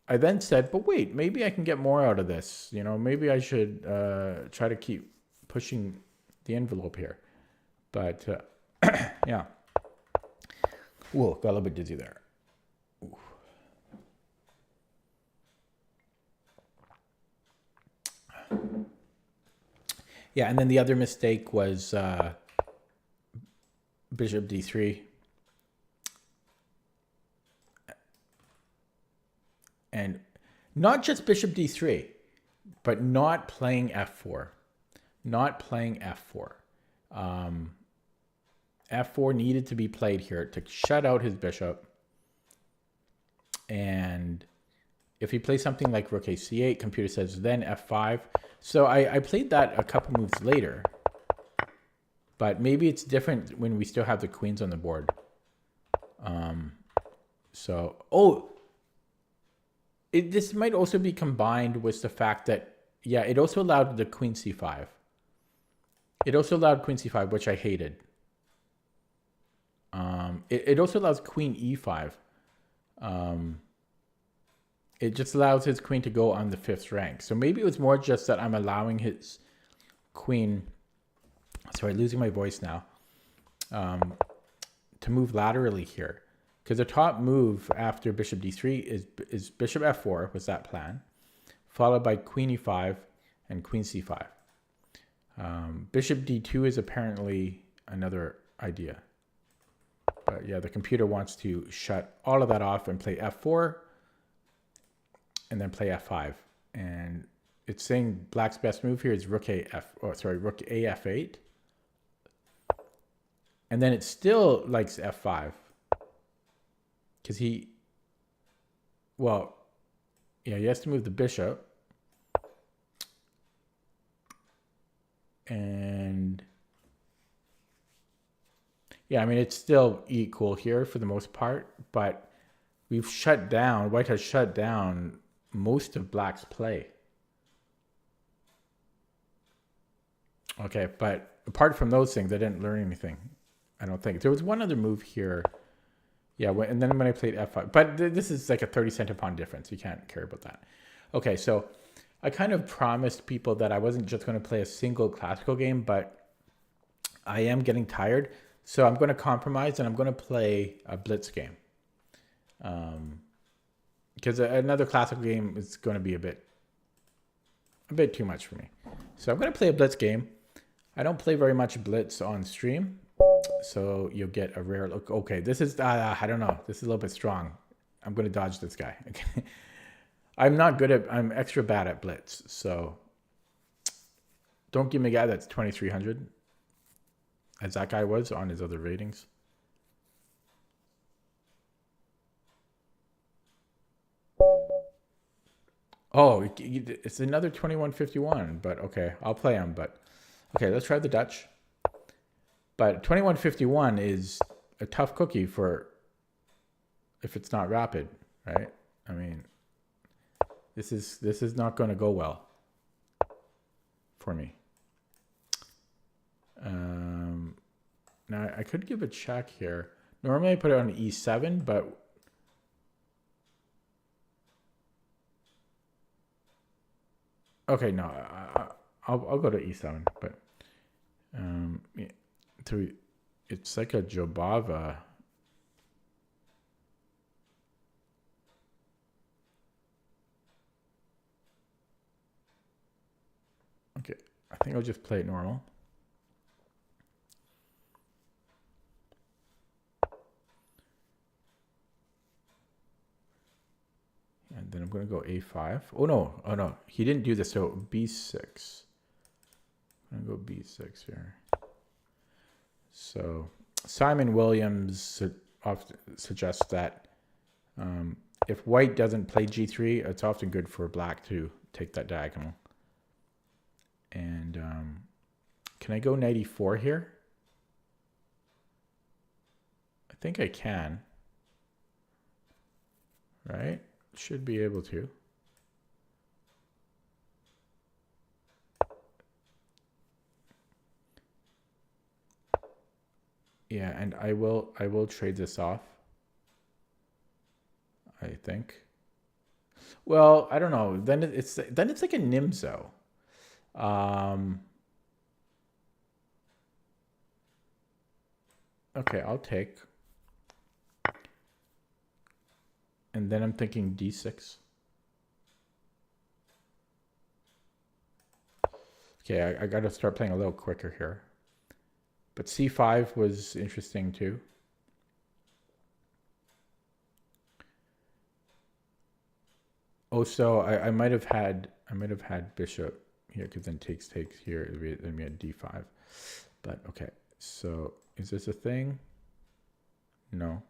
then said, but wait, maybe I can get more out of this. You know, maybe I should try to keep pushing the envelope here. But yeah. Whoa, got a little bit dizzy there. Ooh. Yeah, and then the other mistake was bishop d3. And not just bishop d3, but not playing f4. Not playing f4. F4 needed to be played here to shut out his bishop. And if he plays something like rook a c8, computer says then f5. So I played that a couple moves later. But maybe it's different when we still have the queens on the board. This might also be combined with the fact that, yeah, it also allowed the queen c5. It also allowed queen c5, which I hated. It also allows queen e5. It just allows his queen to go on the 5th rank. So maybe it was more just that I'm allowing his queen, sorry, losing my voice now, to move laterally here. Because the top move after bishop d3 is bishop f4, was that plan, followed by queen e5 and queen c5. Bishop d2 is apparently another idea. But yeah, the computer wants to shut all of that off and play f4 and then play f5. And it's saying black's best move here is rook rook a f8. And then it still likes f5. Because he has to move the bishop. And yeah, I mean, it's still equal here for the most part, but we've shut down, white has shut down most of black's play. Okay, but apart from those things, I didn't learn anything, I don't think. There was one other move here. Yeah, and then when I played f5, but this is like a 30 center pawn difference. You can't care about that. Okay, so I kind of promised people that I wasn't just going to play a single classical game, but I am getting tired. So I'm going to compromise and I'm going to play a blitz game. Because another classical game is going to be a bit too much for me. So I'm going to play a blitz game. I don't play very much blitz on stream. So you'll get a rare look. Okay, this is, I don't know. This is a little bit strong. I'm going to dodge this guy. Okay. I'm extra bad at blitz. So don't give me a guy that's 2,300. As that guy was on his other ratings. Oh, it's another 2151, but okay, I'll play him. But okay, let's try the Dutch. But 2151 is a tough cookie for if it's not rapid, right? I mean, this is not going to go well for me. Now I could give a check here. Normally I put it on e7, but okay, no, I'll go to e7, but yeah, it's like a Jobava. Okay, I think I'll just play it normal. And then I'm going to go a5. Oh no, he didn't do this. So b6. I'm gonna go b6 here. So Simon Williams often suggests that if white doesn't play g3, it's often good for black to take that diagonal. And can I go knight e4 here? I think I can. Right? Should be able to. Yeah, and I will trade this off. I think. Well, I don't know. Then it's like a Nimzo. Okay, I'll take. And then I'm thinking d6. Okay, I got to start playing a little quicker here. But c5 was interesting too. Oh, so I might have had bishop here because then takes here. Then we had d5. But okay, so is this a thing? No.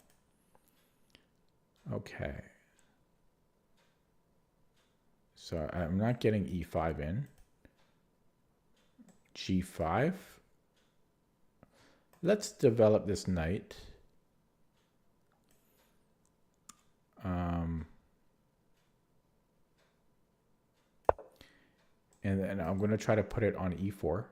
Okay. So I'm not getting e5 in. g5. Let's develop this knight. And then I'm going to try to put it on e4.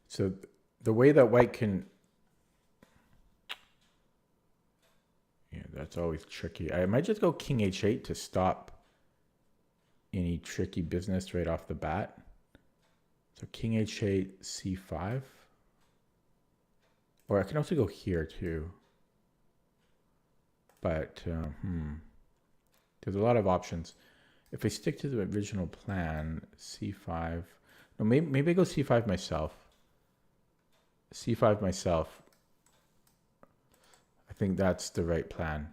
So the way that white can... Yeah, that's always tricky. I might just go king h8 to stop any tricky business right off the bat. So king h8, c5. Or I can also go here too. But, there's a lot of options. If I stick to the original plan, c5... No, maybe I go c5 myself. c5 myself. I think that's the right plan.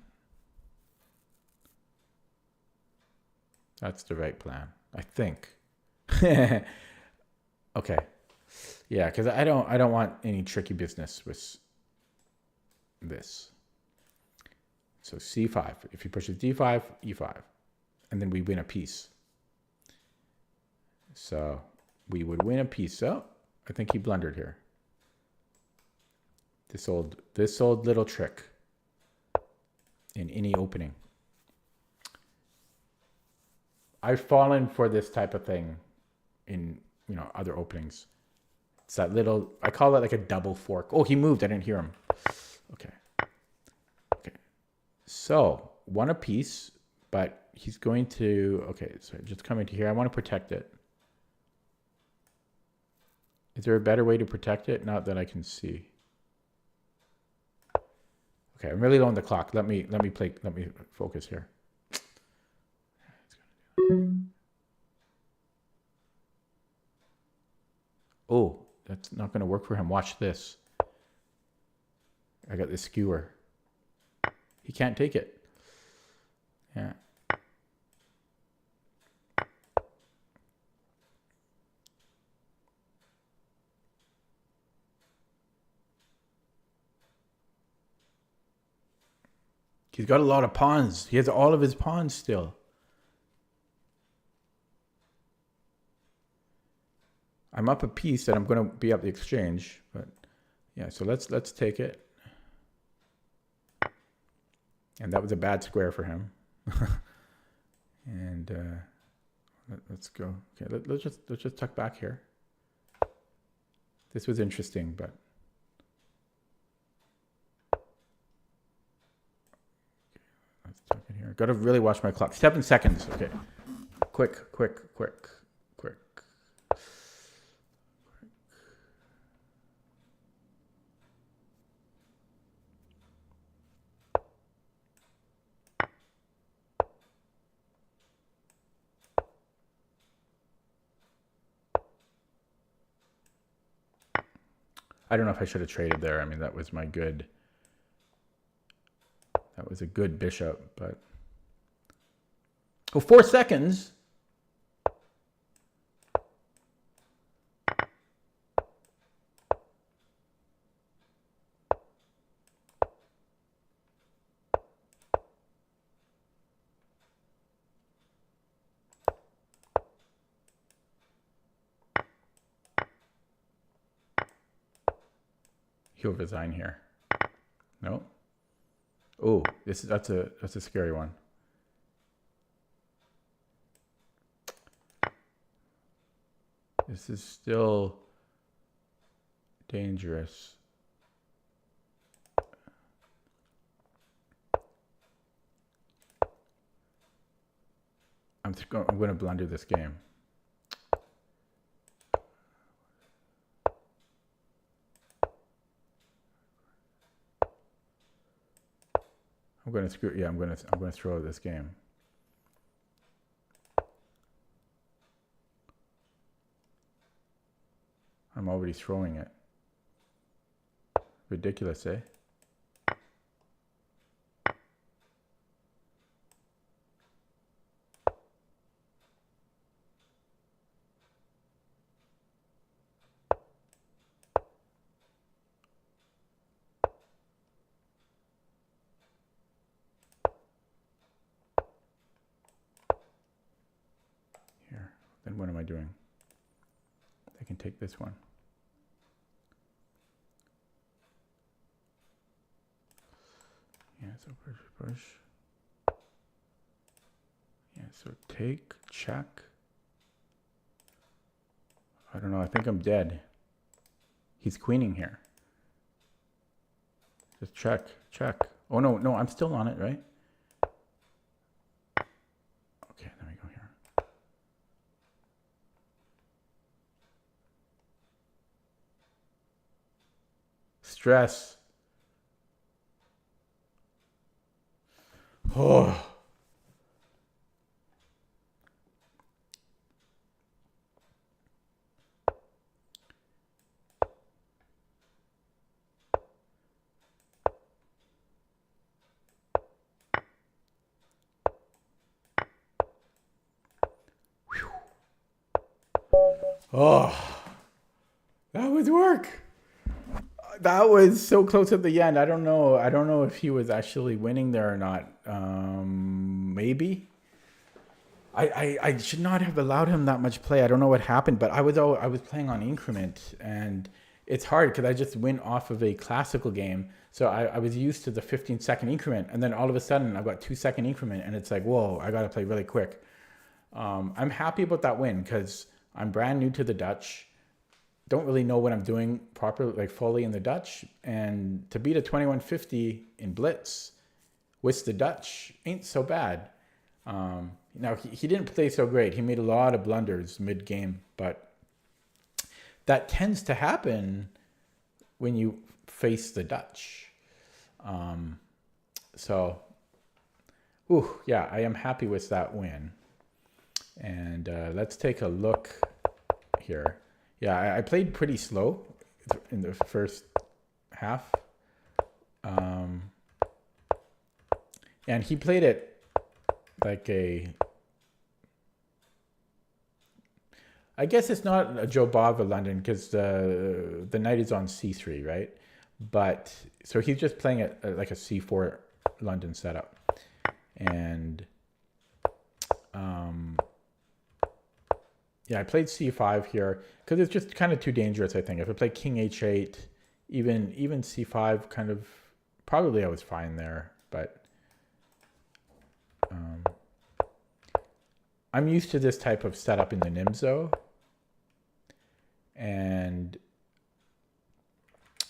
That's the right plan, I think. Okay. Yeah, because I don't want any tricky business with this. So c5. If he pushes d5, e5. And then we win a piece. So we would win a piece. So I think he blundered here. This old little trick in any opening. I've fallen for this type of thing in, other openings. It's that little, I call it like a double fork. Oh, he moved. I didn't hear him. Okay. Okay. So one apiece, but he's going to, okay, so just coming to here. I want to protect it. Is there a better way to protect it? Not that I can see. Okay, I'm really low on the clock. Let me focus here. Oh, that's not going to work for him. Watch this. I got this skewer. He can't take it. Yeah. He's got a lot of pawns. He has all of his pawns still. I'm up a piece and I'm going to be up the exchange, but yeah, so let's take it. And that was a bad square for him. And let's go. Okay, let's just tuck back here. This was interesting, but let's tuck in here. Got to really watch my clock. 7 seconds. Okay. Quick. I don't know if I should have traded there. I mean, that was a good bishop, but oh, 4 seconds. He'll resign here. No. Oh, that's a scary one. This is still dangerous. I'm going to blunder this game. I'm going to screw. Yeah, I'm going to throw this game. I'm already throwing it. Ridiculous, eh? Here. Then what am I doing? I can take this one. Yeah, so push. Yeah, so take, check. I don't know, I think I'm dead. He's queening here. Just check. Oh no, I'm still on it, right? Okay, there we go here. Stress. Oh. Oh, that was work. That was so close at the end. I don't know if he was actually winning there or not. Maybe. I should not have allowed him that much play. I don't know what happened, but I was playing on increment, and it's hard because I just went off of a classical game. So I was used to the 15-second increment, and then all of a sudden I've got 2-second increment, and it's like, whoa, I got to play really quick. I'm happy about that win because I'm brand new to the Dutch. Don't really know what I'm doing properly, like fully in the Dutch. And to beat a 2150 in Blitz with the Dutch ain't so bad. Now, he didn't play so great. He made a lot of blunders mid-game, but that tends to happen when you face the Dutch. Yeah, I am happy with that win. And let's take a look here. Yeah, I played pretty slow in the first half. And he played it like I guess it's not a Joe Bava London because the knight is on c3, right? But so he's just playing it like a c4 London setup. And yeah, I played c5 here because it's just kind of too dangerous, I think. If I play king h8, even c5 kind of, probably I was fine there, but I'm used to this type of setup in the Nimzo. And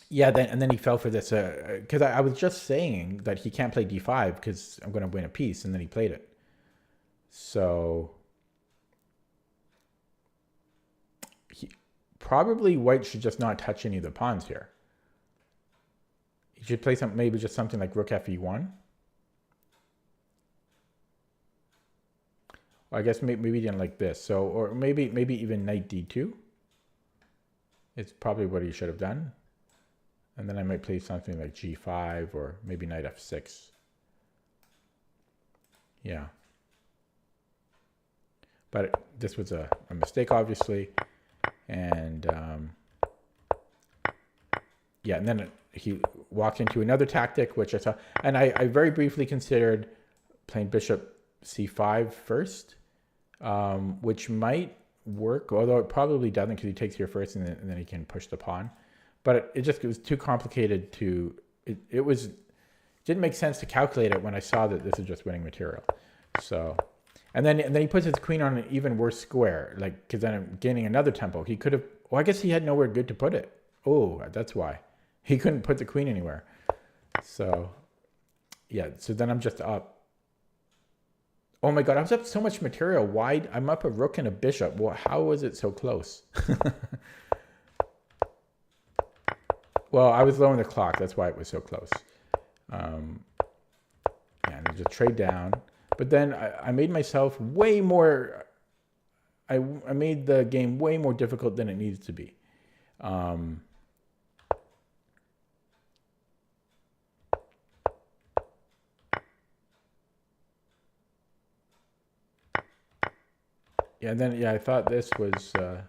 yeah, then he fell for this because I was just saying that he can't play d5 because I'm going to win a piece, and then he played it. So probably white should just not touch any of the pawns here. He should play maybe just something like rook fe1. Or I guess maybe even like this. So, or maybe even knight d2. It's probably what he should have done. And then I might play something like g5 or maybe knight f6. Yeah. But this was a mistake, obviously. And yeah, and then he walked into another tactic, which I saw. And I very briefly considered playing bishop c5 first, which might work, although it probably doesn't because he takes here first and then he can push the pawn. But it was too complicated to, it didn't make sense to calculate it when I saw that this is just winning material. So, and then he puts his queen on an even worse square, like, because then I'm gaining another tempo. He could have, well, I guess he had nowhere good to put it. Oh, that's why. He couldn't put the queen anywhere. So, yeah, so then I'm just up. Oh my God, I was up so much material. Why? I'm up a rook and a bishop. Well, how was it so close? Well, I was low on the clock. That's why it was so close. Yeah, and I just trade down. But then I made myself way more, I made the game way more difficult than it needed to be. Yeah, and then, yeah, I thought this was, a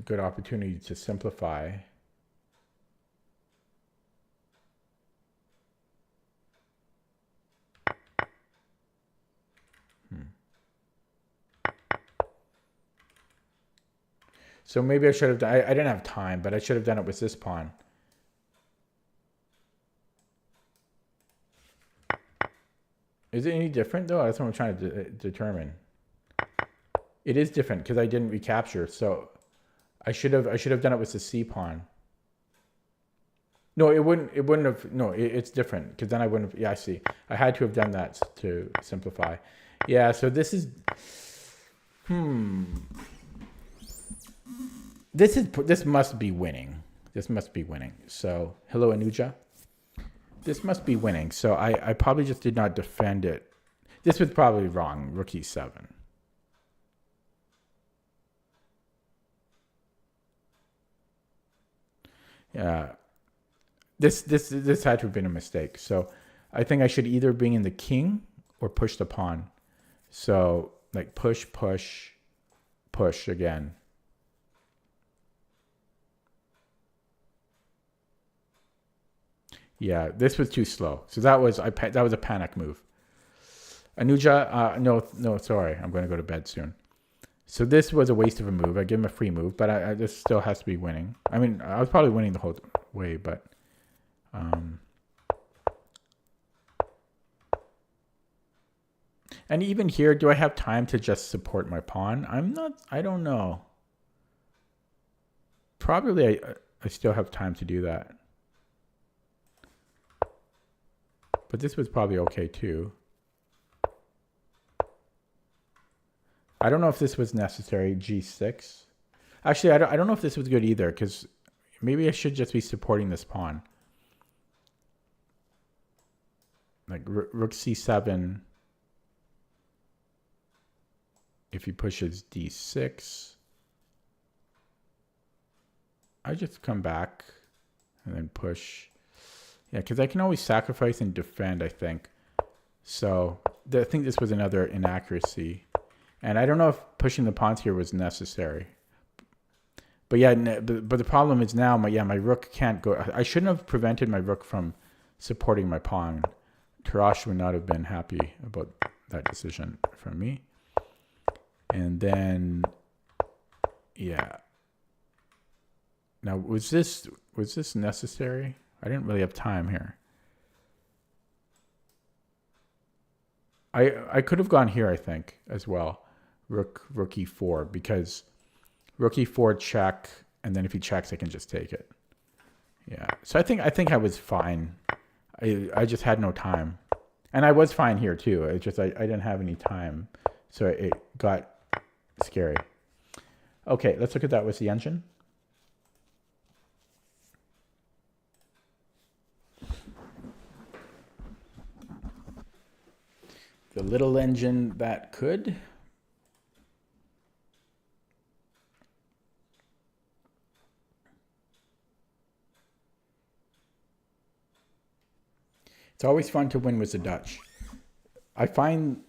good opportunity to simplify. So maybe I should have done, I didn't have time, but I should have done it with this pawn. Is it any different though? That's what I'm trying to determine. It is different because I didn't recapture. So I should have done it with the C pawn. No, it wouldn't have, no, it's different because then I wouldn't have, yeah, I see. I had to have done that to simplify. Yeah, so this is, this must be winning. This must be winning. So, hello, Anuja. This must be winning. So I probably just did not defend it. This was probably wrong. Rook e7. Yeah. This had to have been a mistake. So I think I should either bring in the king or push the pawn. So like push, push, push again. Yeah, this was too slow. So that was a panic move. Anuja, no, sorry. I'm going to go to bed soon. So this was a waste of a move. I give him a free move, but this still has to be winning. I mean, I was probably winning the whole way, but... and even here, do I have time to just support my pawn? I don't know. Probably I still have time to do that. But this was probably okay too. I don't know if this was necessary, g6. Actually, I don't know if this was good either, because maybe I should just be supporting this pawn. Like rook c7. If he pushes d6, I just come back and then push. Yeah, because I can always sacrifice and defend, I think. So I think this was another inaccuracy. And I don't know if pushing the pawns here was necessary. But yeah, but the problem is now, my rook can't go. I shouldn't have prevented my rook from supporting my pawn. Tarash would not have been happy about that decision from me. And then, yeah. Now, was this necessary? I didn't really have time here. I could have gone here, I think, as well. Rook e4, because rook e4 check, and then if he checks, I can just take it. Yeah. So I think I was fine. I just had no time. And I was fine here too. It's just I didn't have any time. So it got scary. Okay, let's look at that with the engine. The little engine that could. It's always fun to win with the Dutch. I find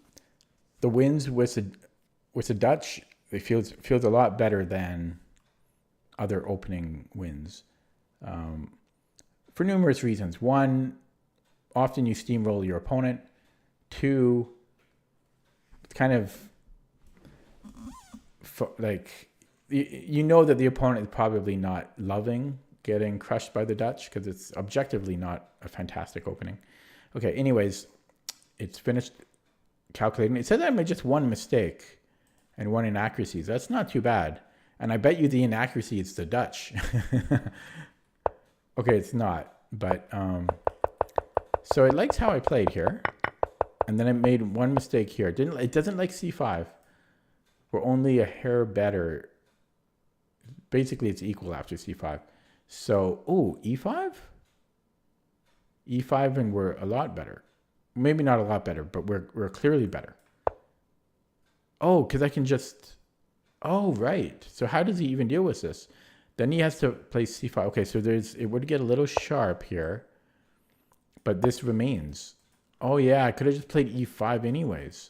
the wins with the Dutch, it feels a lot better than other opening wins, for numerous reasons. One, often you steamroll your opponent. Two, it's kind of like you know that the opponent is probably not loving getting crushed by the Dutch because it's objectively not a fantastic opening. Okay, anyways, it's finished calculating. It said that I made just one mistake and one inaccuracy. So that's not too bad. And I bet you the inaccuracy is the Dutch. Okay, it's not. But so it likes how I played here. And then I made one mistake here. It doesn't like c5. We're only a hair better. Basically, it's equal after c5. So, e5? e5, and we're a lot better. Maybe not a lot better, but we're clearly better. Oh, because I can just... Oh, right. So how does he even deal with this? Then he has to play c5. Okay, so it would get a little sharp here, but this remains. Oh, yeah, I could have just played e5 anyways,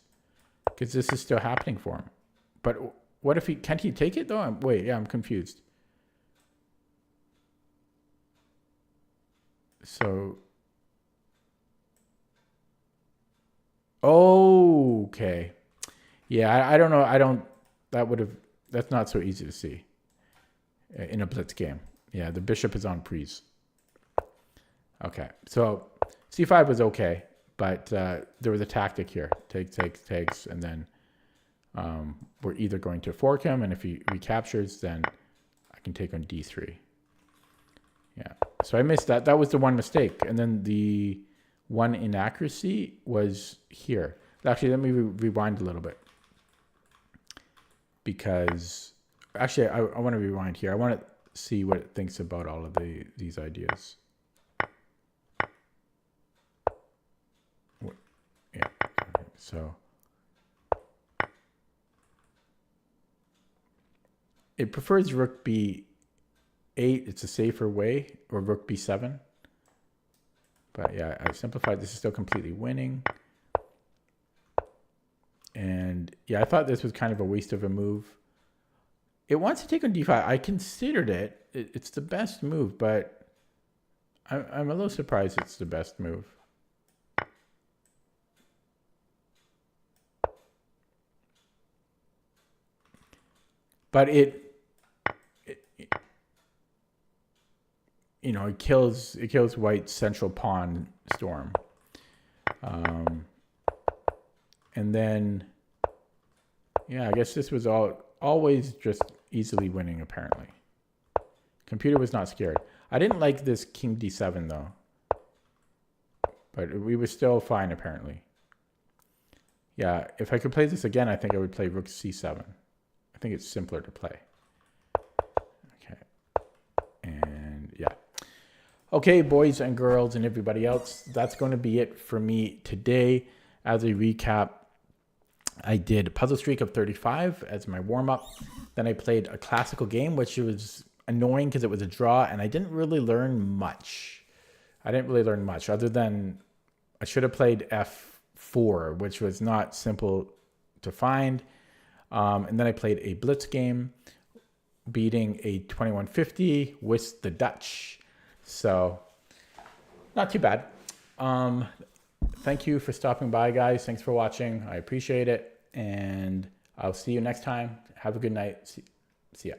because this is still happening for him. But what if can't he take it, though? I'm confused. So... Okay. Yeah, I don't know. That's not so easy to see in a blitz game. Yeah, the bishop is on prise. Okay, so c5 was okay, but there was a tactic here. Takes, and then we're either going to fork him, and if he recaptures, then I can take on d3. Yeah, so I missed that. That was the one mistake. And then the one inaccuracy was here. Actually, let me rewind a little bit. Because, actually, I want to rewind here. I want to see what it thinks about all of these ideas. Yeah, okay, so. It prefers rook b8. It's a safer way, or rook b7. But yeah, I simplified. This is still completely winning. And yeah, I thought this was kind of a waste of a move. It wants to take on d5. I considered it. It's the best move, but I'm a little surprised it's the best move. But it kills white's central pawn storm. And then, yeah, I guess this was always just easily winning, apparently. Computer was not scared. I didn't like this king d7, though. But we were still fine, apparently. Yeah, if I could play this again, I think I would play rook c7. I think it's simpler to play. Okay. And, yeah. Okay, boys and girls and everybody else, that's going to be it for me today. As a recap, I did a puzzle streak of 35 as my warm-up. Then I played a classical game, which was annoying because it was a draw, and I didn't really learn much. Other than I should have played f4, which was not simple to find. And then I played a blitz game, beating a 2150 with the Dutch. So, not too bad. Thank you for stopping by, guys. Thanks for watching. I appreciate it. And I'll see you next time. Have a good night. See ya.